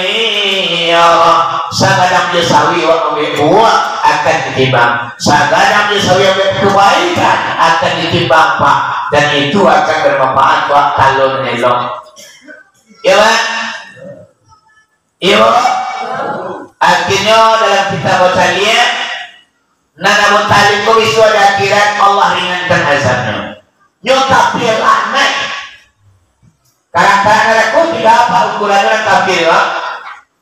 yara. Sagadang dia sawi wa buah akan ditimbang, sagadang dia sawi kebaikan akan ditimbang Pak, dan itu akan bermanfaat Pak kalau menelong. Ya Pak? Iya. Akhirnya dalam kitab Wasaliyah Nana Mutalib ko isu ada akhirat Allah ringankan azabnya. Nyota pilah naik. Kadang-kadang aku tidak apa ukuran orang kafir.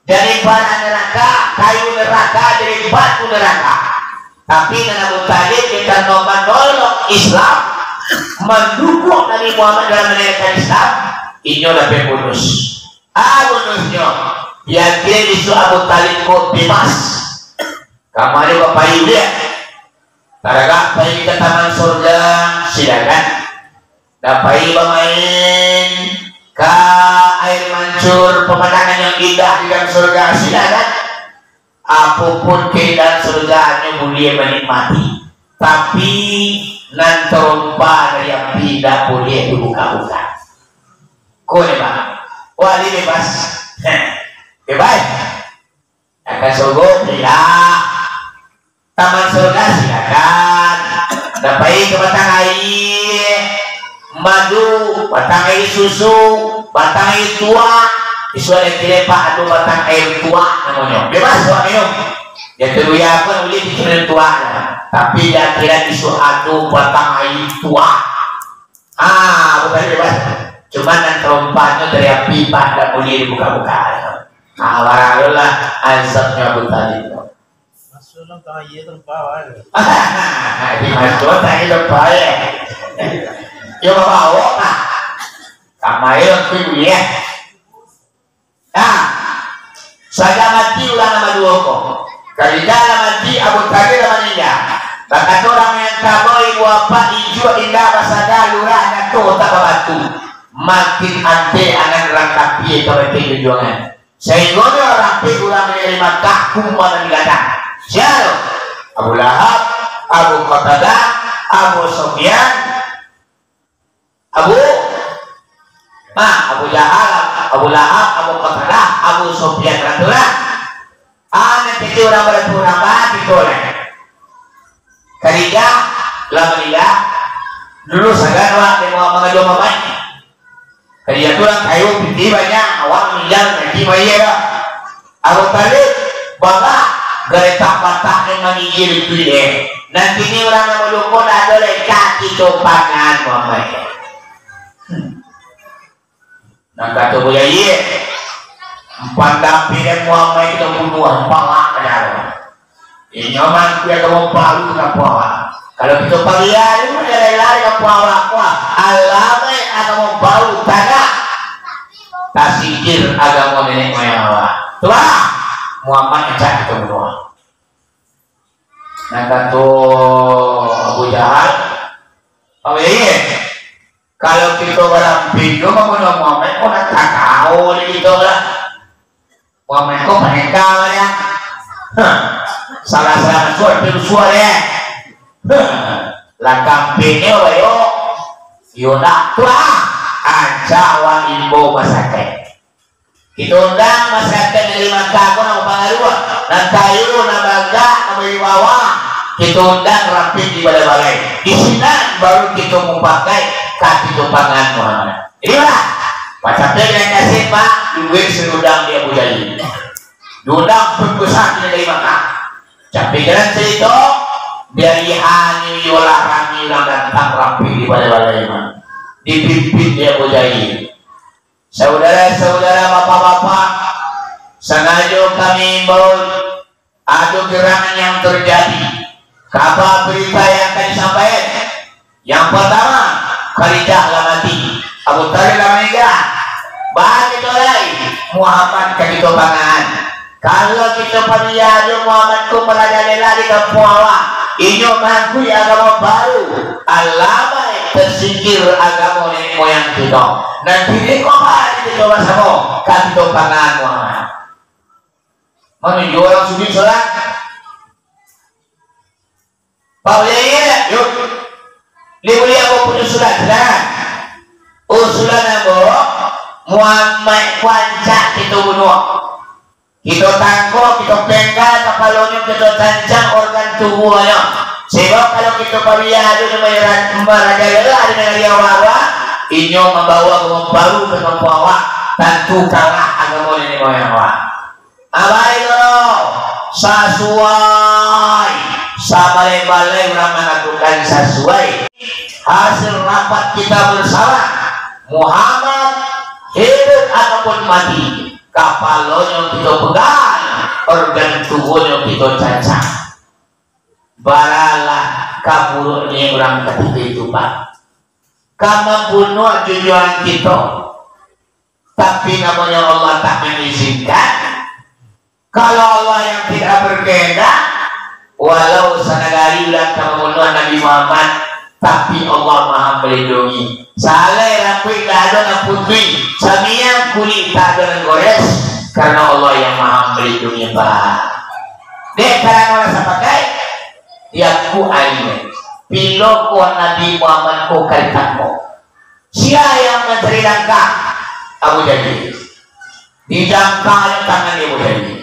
Dari bahan neraka, kayu neraka, dari batu neraka. Tapi Nana Mutalib kita menolong Islam, mendukung Nabi Muhammad dalam menegakkan Islam. Ini udah bonus. Bonusnya. Yang kira isu Abu Talib ko bebas. Kamari bapak ibu ya. Taraga pergi ke taman surga silakan. Dapat bermain ke air mancur, pemandangan yang indah di dalam surga silakan. Apapun keindahan surganya boleh menikmati. Tapi nan terompa dari api tidak boleh dibuka-buka. Kau ni Pak. Wah ini bebas. Bebas. Akan surga tidak. Taman surga silakan. Dapat ke batang air madu, batang air susu, batang air tua. Isu ada kira Pak adu batang air tua namanya. Bebas buat minum. Ya teruya pun boleh dikirim tua. Tapi dia kira isu adu batang air tua. Bukan bebas. Cuma dan terompahnya dari api Pak tidak boleh dibuka-buka. Waralah azabnya Abu Talib. Masuk tak iya terbawa. Dimasuk tak iya terbawa. Yo bawa nak. Kamai aku dia. Saja mati ulang nama dua kok. Kerja mati Abu Talib nama dia. Bahkan orang yang kamu ibu apa hijau indah basada lurah dan tu tak batu. Makin ante anak rangkap dia kalau kejuangan. Sehingga orang pergi ulang menerima kahkum pada negara. Siapa? Abu Lahab, Abu Qatadah, Abu Sufyan, Abu Jahal, Abu Lahab, Abu Qatadah, Abu Sufyan ratulah. Anak itu orang berpura mati boleh. Kerja, lama dulu segan orang yang mau mengadu mamanya. Kerja tu orang kayu piti banyak, awak minjam nanti bayar. Abu Talib bangga geretak patah yang menggigil itu dia. Nanti ni orang yang melukun ada oleh kaki topangan mamanya. Nak kata boleh ye. Empat dapi dan Muhammad kita bunuh palak pada. Ini nyaman dia kamu palu kenapa? Kalau kita pagi itu dia lari ke puawak alamai agama baru tanah tak sikir agama nenek moyang awak. Tuah Muhammad ngecak kita berdua. Nah kata Abu Jahal, apa ini? Kalau kita barang bingung mengenai Muhammad, kau nak tak tahu ni kita lah. Muhammad kau penekal ya. Salah suara ya. Lah kampenya wayo yona tua ancawa imbo masyarakat. Kita undang masyarakat dari Makkah nama pengaruh dan kayu nabaga nama bawah. Kita undang rapi di balai-balai. Di sini baru kita memakai kaki tumpangan Muhammad. Inilah macamnya yang kasih Pak duit serudang dia budaya. Diundang pembesar dari Makkah. Tapi jalan cerita dari hani yolah rami dan tak rapi di balai-balai dipimpin dia bujai. Saudara-saudara, bapak-bapak, sengaja kami imbau ada gerangan yang terjadi. Kabar berita yang akan disampaikan. Yang pertama, Khadijah lah mati, Abu Talib lah meninggal. Bagi lain Muhammad ke kita pangan. Kalau kita pergi Muhammad ku merajalela di kampung awak. Ini mengakui agama baru, alamai tersingkir agama nenek moyang kita. Nanti ini kau kita bersama kan kita pangan menuju orang sujud sholat Pak Uyai yuk lihat aku punya surat silakan usulan aku Muhammad wancak kita bunuh kita tangkap, kita penggal kapalnya kita cancang organ tubuhnya sebab kalau kita pariadu merajalela dengan dia wawa inyo membawa baru ke membawa tentu kalah agama ini membawa abai dulu sesuai sabalai-balai orang melakukan sesuai hasil rapat kita bersama Muhammad hidup ataupun mati kapalnya kita pegang organ tubuhnya kita cancang baralah kaburuknya orang ketika itu Pak kamu bunuh tujuan kita tapi namanya Allah tak mengizinkan kalau Allah yang tidak berkehendak walau sanagari ulang kamu bunuh Nabi Muhammad tapi Allah maha melindungi salai rapi gado na putri samia kulit tak ada gores karena Allah yang maha melindungi Pak dek karena orang sapakai ya ku aine pilo ko Nabi Muhammad ko kalitanmo siya yang mencari langkah Abu Jadi dijangka yang tangan Abu Jadi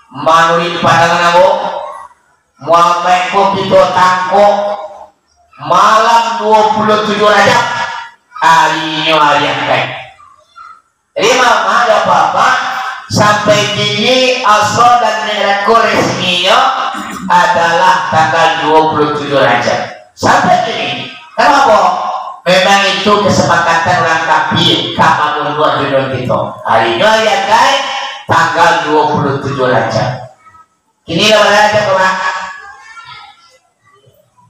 manuri pandangan aku Muhammad ko kita tangko malam 27 Rajab harinya hari yang baik jadi mama ada apa-apa sampai kini asal dan negaraku resminya adalah tanggal 27 Rajab sampai kini kenapa? Memang itu kesepakatan orang kafir kama berdua jodoh kita harinya yang baik tanggal 27 Rajab kini lawan Rajab Pak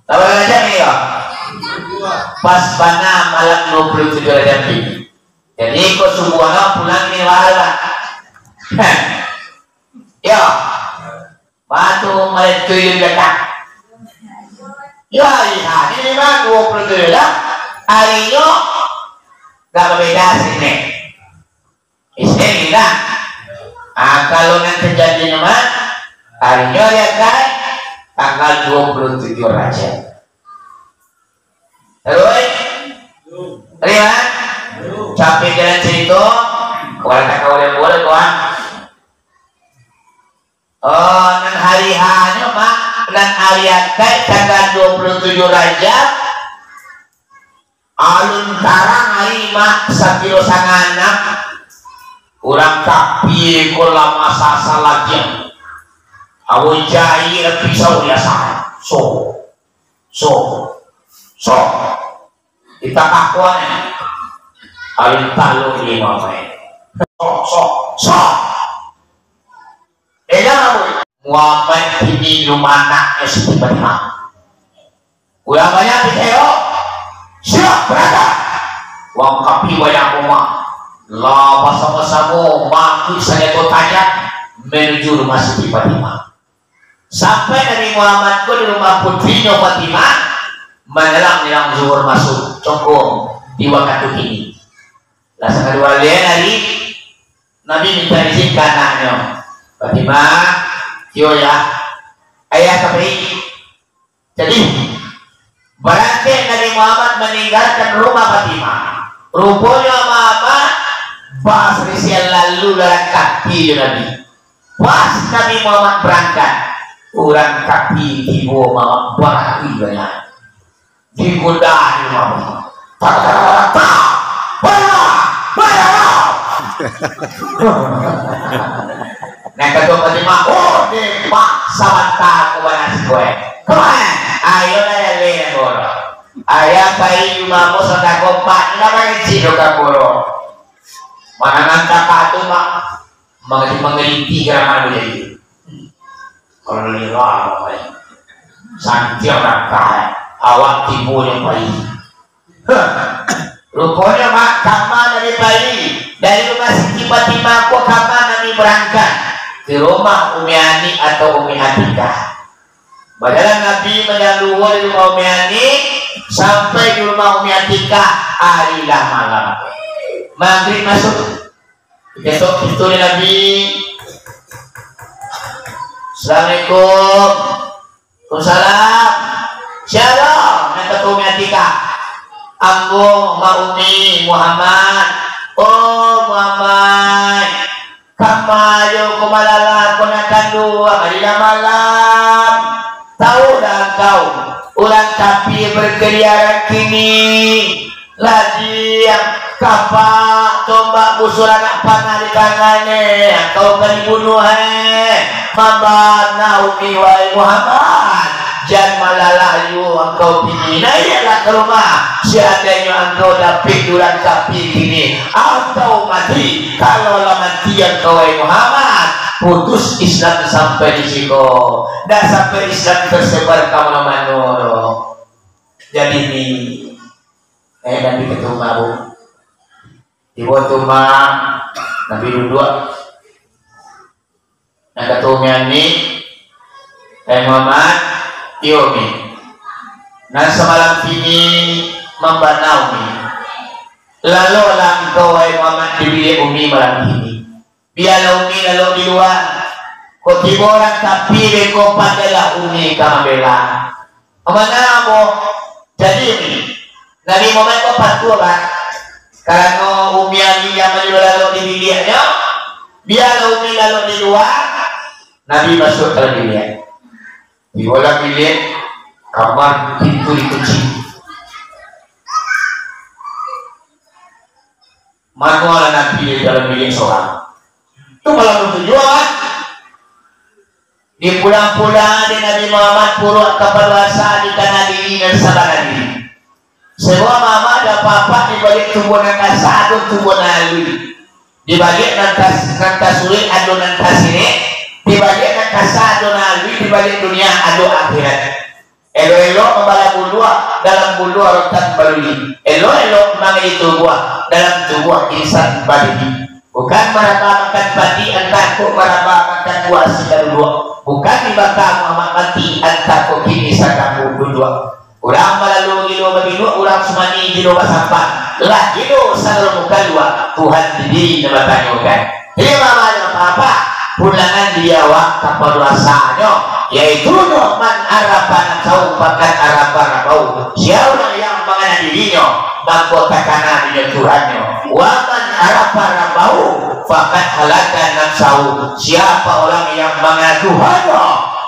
lawan Rajab nih ya pas pana malam 27 Rajab ini jadi kau semuanya pulang ni wahala. Ya, batu melihat tuyul dekat. Ya, ini memang 27 lah. Harinya tak berbeda sini. Istri kita. Kalau nanti jadi nama, harinya ya kan tanggal 27 Rajab. Terus, lihat. Capek jalan cerita kalau tak kau boleh kawan nan hari hanya mak dan hari akai tanggal 27 Rajab alun tarang hari mak sakilo sangana orang kapi kola masa salahnya awal jai pisau ya sah so kita kakuan alun talu ni mamai so enak Muhammad ini lumana seperti mana ulang banyak video siap berangkat wang kapi banyak rumah lah bersama-sama maki saya tu tanya menuju rumah Siti Fatimah sampai dari Muhammad ko di rumah putrinya Fatimah menelang zuhur masuk congkong di waktu ini lah kedua dia hari Nabi minta izin ke anaknya Fatimah yo ya ayah kami jadi berarti Nabi Muhammad meninggalkan rumah Fatimah rupanya mama pas risian lalu dalam kaki Nabi pas Nabi Muhammad berangkat orang kaki ibu mama berarti banyak digodahi mama nah ketua Fatimah oh deh pak samanta ko ba si kowe kemana ayo na yali boro ayah bayi yumamu sa dako pak naman sino ka boro manananta ka ito mga mangaliti ka naman ulit kalau lira ay santiyo na kaya awak tibo yung bayi rupanya mak kama dari bayi dari rumah Siti Fatimah ko kama nami berangkat ke rumah Umi Ani atau Umi Atikah Padahal Nabi menyaluhur di rumah Umi Ani sampai di rumah Umi Atika alilah malam. Maghrib masuk. Besok itu Nabi. Assalamualaikum. Waalaikumsalam. Shalom. Yang ketemu Umi Atika. Anggung Ma Umi Muhammad. Oh Muhammad. Kamayo kumalala kunakan dua alilah malam. Tahu dah kau ulang tapi berkeliaran kini lagi yang kapak tombak busur anak panah di tangannya kau kali bunuh Mama Naumi wahai Muhammad jangan malalayu engkau pilih nah ialah ke rumah seadanya engkau dapat ulang tapi kini engkau mati kalau mati engkau wahai Muhammad putus Islam sampai di situ dan sampai Islam tersebar kemana-mana. Jadi ini Nabi ketemu Abu di rumah Nabi duduk dan ketemu ini Muhammad Yomi dan semalam ini membanau ni lalu engkau Muhammad di bilik Umi malam ini biarlah Umi lalu di luar kau tiba orang tapi kau padalah Umi kamu bela mana mo jadi Umi Nabi Muhammad kau patuh kan karena Umi Ali yang lalu di biliknya biarlah Umi lalu di luar Nabi masuk ke bilik di dalam bilik kamar pintu dikunci manual Nabi di dalam bilik seorang itu malah tujuan di pulang-pulang di Nabi Muhammad puruk keperluasan di tanah diri dan sabar diri semua mama ada apa-apa di balik tubuh nanti satu tubuh nalui di balik nanti sulit adu nanti sini di balik nanti satu nalui di balik dunia adu akhirat elo-elo membala buluah dalam buluah rotan balui elo-elo mengenai tubuh dalam tubuh insan balui bukan meraba makan pati antaku meraba makan buah sedang bukan dibakar Muhammad mati antaku kini sakamu dua orang melalui gilo begini orang semani gilo sampah lah gilo sangat muka dua Tuhan diri nebatanya bukan jadi mamanya apa pulangan dia wak kapal rasanya yaitu man arapan kau pakat arapan kau siapa yang mengenal dirinya mahkota kanan dengan Tuhannya waman arapan bau fakat halakan nafsu siapa orang yang mengenal Tuhannya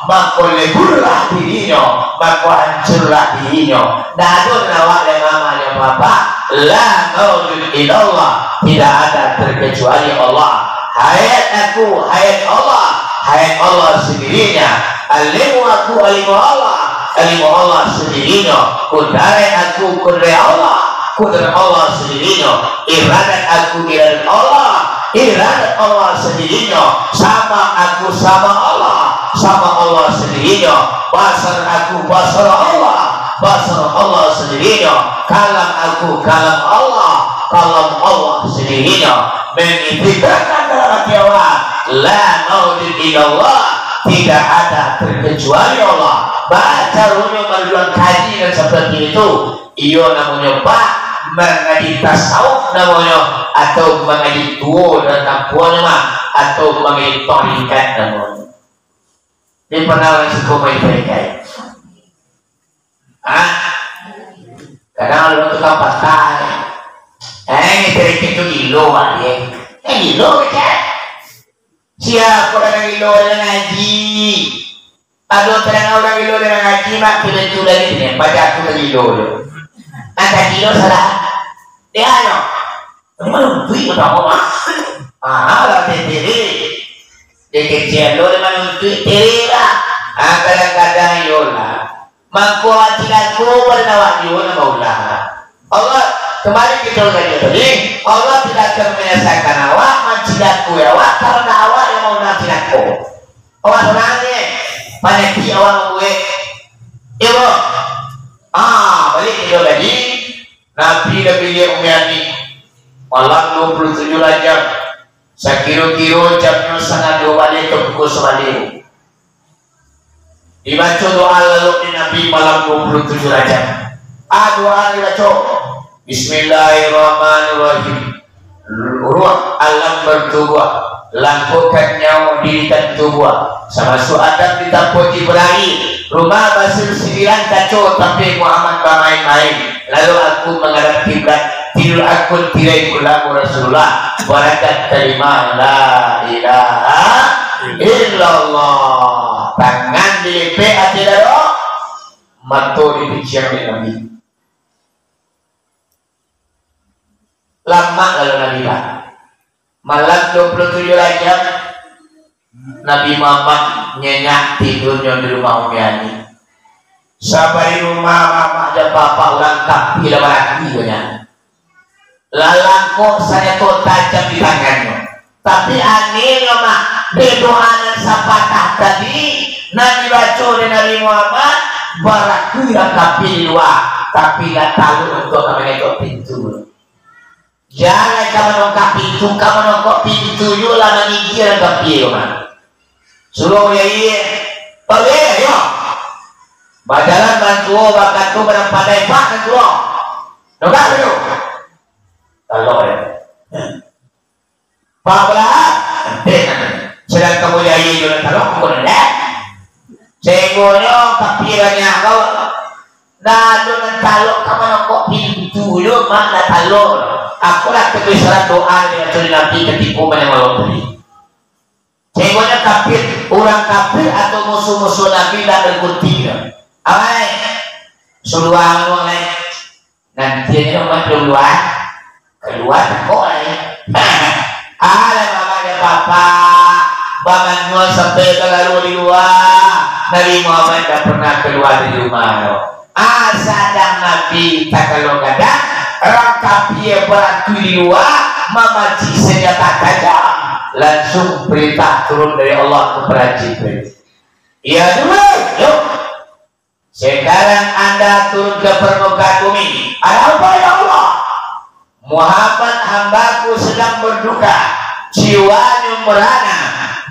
maka leburlah dirinya maka hancurlah dirinya nadun nawak dan mamanya bapak la maujud ilallah tidak ada terkecuali Allah hayat aku hayat Allah sendirinya alimu aku alimu Allah sendirinya kudarai aku kudarai Allah sendirinya iradat aku iradat Allah sendirinya sama aku sama Allah sendirinya basar aku basar Allah sendirinya kalam aku kalam Allah sendirinya mengikrarkan dalam jawab la maujud illallah tidak ada terkecuali Allah baca runyung merujukan kaji dan seperti itu iyo namanya pak mengaji tasawuf namanya atau mengaji tuo dan tampuannya mah atau mengaji tarikat namanya ini pernah orang suku main tarikat kadang ada tukang patah ini tarikat itu gilo ya gilo kan siapa orang gilo dengan ngaji aduh terang orang gilo dengan ngaji mak tidak itu lagi nih baca aku lagi gilo ada gilo salah dia ano ini mana untuk itu tahu mah lah tiri dia kecil lo mana untuk tiri lah kadang-kadang yola mangkuat tidak ku bernawak yola maulah Allah kemarin kita ngaji tadi Allah tidak akan menyelesaikan awak mencidatku ya awak karena awak yang mau mencidatku awak senangnya paneki awak gue ibu balik itu lagi Nabi dia Umiani malam 27 Rajab sekiro-kiro jamnya setengah 2 balik ke pukul 9 Dibaca doa lalu di Nabi malam 27 Rajab. Doa dibaca. Bismillahirrahmanirrahim. Ruh alam bertubuh, lakukan nyawa dirikan tubuh. Sama suadab kita puji berakhir. Rumah basir 9 kacau tapi Muhammad bermain-main. Lalu aku menghadap kiblat. Tidur aku tirai kulamu Rasulullah. Barakat kalimah la ilaha illallah. Tangan dilipik hati daro, mata dipicam oleh Nabi. Lama lalu Nabi lah. Malam 27 Rajab Nabi Muhammad nyenyak tidurnya di rumah Umi Ani. Sampai di rumah mama ada bapak orang kapi lah lagi banyak. Lalang kok saya tuh tajam di tangannya. Tapi anehnya mah bedoanan sapatah tadi Nabi baca dan Nabi Muhammad baraku yang kapi luar. Tapi gak tahu untuk kami nengok pintu. Jangan kamu nongkap pintu, kamu nongkap pintu yo lah mengikir dan kapi yo mah. Suruh ya iya, boleh yo. Badalan bantu bakat tu barang pandai pak kan tu. Nongkap yo. Kalau ya. Pak belah, sedang kamu ya iya yo kalau kamu nak. Senggolnya kapi banyak kau. Nah, dengan taluk kamu nongkap pintu yo mana taluk. Aku lah kebiasaan doa yang dari Nabi ketika menyembah tadi. Sehingga kafir, orang kafir atau musuh-musuh Nabi tak berkutik. Awai, suluang mulai. Nanti ini orang keluar kok ada mamanya bapak, bapaknya sampai kalau di luar. Nabi Muhammad tak pernah keluar dari rumah. Sadang Nabi tak kalau kadang. Orang kafir beraku di luar memaci senjata tajam. Langsung perintah turun dari Allah kepada Jibril. Ya dulu, yuk. Sekarang anda turun ke permukaan bumi. Ada apa ya Allah? Muhammad hambaku sedang berduka. Jiwanya merana,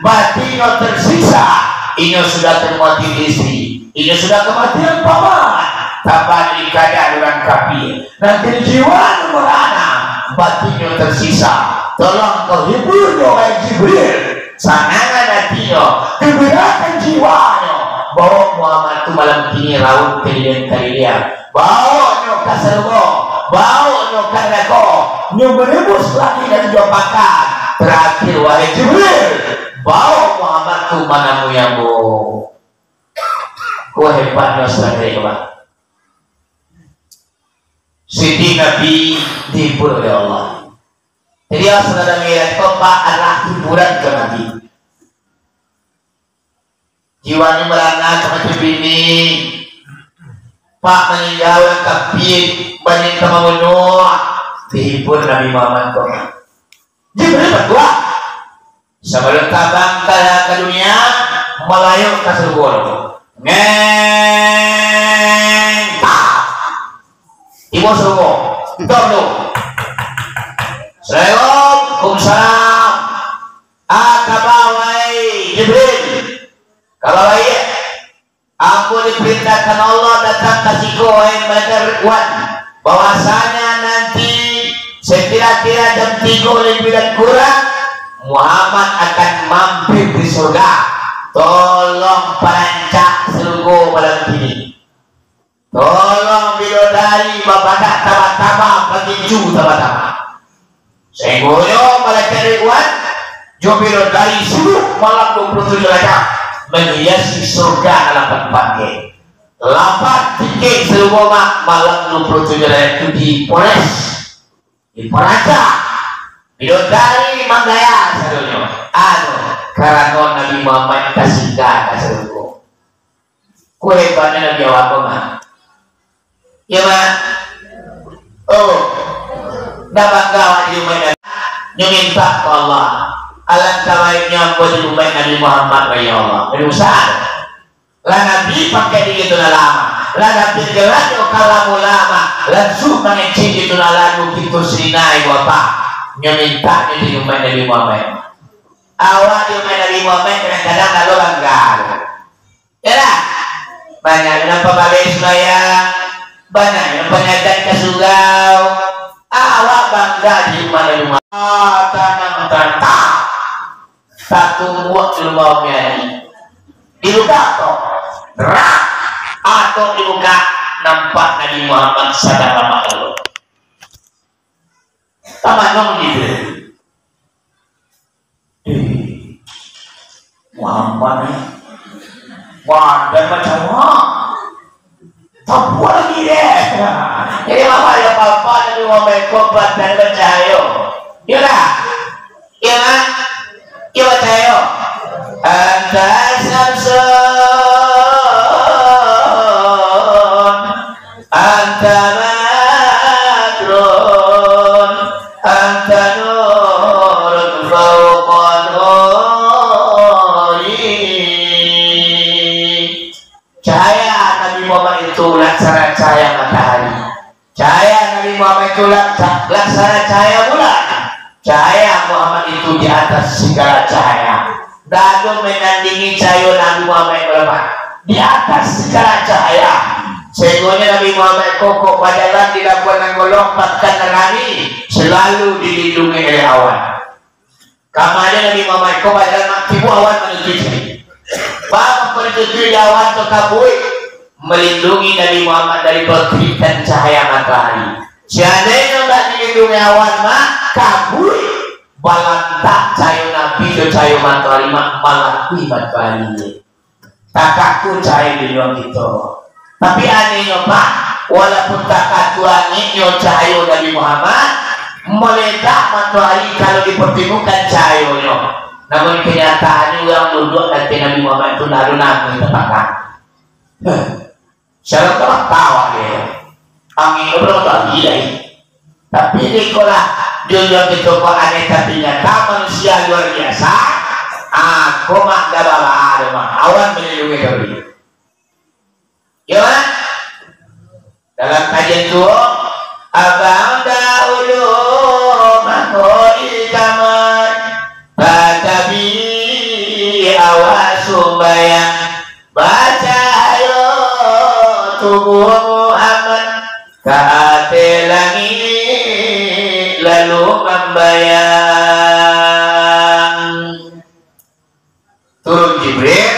batinnya tersiksa. Ini sudah termati istri. Ini sudah kematian paman. Tanpa dikadang orang kafir. Nanti jiwa merana, batinnya tersisa. Tolong kau hibur wahai Jibril. Sanangan hatinya, gembirakan jiwanya. Bawa Muhammad itu malam kini raut kalian. Bawa ke surga, bawa ke neraka. Menembus lagi dari jopakan. Terakhir wahai Jibril, bawa Muhammad itu manamu yang bohong. Kau hebatnya sekali Pak. Siti Nabi dihibur oleh Allah. Jadi yang saudara melihat Pak adalah hiburan ke Nabi. Jiwanya merana semacam ini. Pak meninggal kafir banyak kemauan dihibur Nabi Muhammad kok. Jibril berdua sebelum tabang ke dunia melayung ke surga. Ibu suruh, tolong. Assalamualaikum. Kabawai Jibril. Kabawai, aku diperintahkan Allah datang kasih kau yang berkuat. Bahwasanya nanti sekira-kira jam 3 lebih dan kurang Muhammad akan mampir di surga. Tolong perancak surga malam ini. Tolong bidadari bapak tama-tama begitu tama-tama. Sehingga malaikat Ridwan jo bidadari suruh malam 27 Rajab menghiasi surga 8 pakai. 8 tiket seluruh malam 27 Rajab itu dipoles, diperancak. Bidadari manggaya seluruhnya. Karena Nabi Muhammad kasihkan seluruh. Kue hebatnya Nabi Muhammad. Ya mak, dapat kawan di rumah minta ke Allah. Alangkah baiknya buat di rumah Nabi Muhammad ya Allah. Berusaha. Lah Nabi pakai di itu lama. Lah Nabi jelas kalau lama. Langsung mengecil itu lalu kita serinai bapak. Minta di rumah Nabi Muhammad. Awal di rumah Nabi Muhammad kadang-kadang lalu bangga. Ya lah. banyak yang pembalai sembahyang, banyak yang penyadat ke surau. Awak bangga di rumah tanam tantang satu buat di rumahnya dibuka atau dibuka nampak Nabi Muhammad sallallahu alaihi wasallam. Tamanong gitu. Muhammad dan macam tak lagi deh. Jadi apa ya papa Nabi Muhammad kobat dan bercahaya. Iya iya iya bercahaya. Anta Samson, anta Madron, anta Nurun fauqa nuri. Cahaya Nabi Muhammad itu laksana cahaya matahari. Cahaya Nabi Muhammad itu laksana cahaya bulan. Cahaya Muhammad itu di atas segala cahaya. Dado menandingi cahaya Nabi Muhammad berapa? Di atas segala cahaya. Sehingga Nabi Muhammad kokok pada tidak pernah melompatkan Nabi, selalu dilindungi oleh awan. Kamarnya Nabi Muhammad kokok pada maktibu awan menuju. Bapa menuju awan terkabui melindungi Nabi Muhammad dari pergerakan cahaya matahari. Seandainya tidak dilindungi awan mah kabui. Balantak cahaya Nabi ke cahaya matahari malah matahari. Takaku cahaya di luar kita. Tapi anehnya Pak, walaupun takaku anehnya cahaya Nabi Muhammad meledak matahari kalau dipertemukan cahayanya. Namun kenyataannya yang duduk dan Nabi Muhammad itu lalu nabi tepakan. Saya tak tahu dia. Angin berapa lagi lagi. Tapi ini kalau dia itu kok aneh tapi nyata manusia luar biasa. Aku mah gak bawa ada mah awan melindungi dari. Gimana? Dalam kajian itu, abang dahulu makoi kamar, batabi awas sumbayang, baca ayo tubuh Muhammad, kaate langit lalu membayang. Turun Jibril,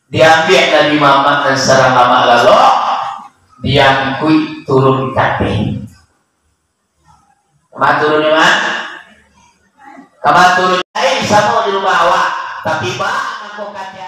diambil dari Muhammad dan secara lama lalu diangkut turun kate. Kemana turun di mana? Kemana turun? Sama di rumah awak, tapi bang aku kate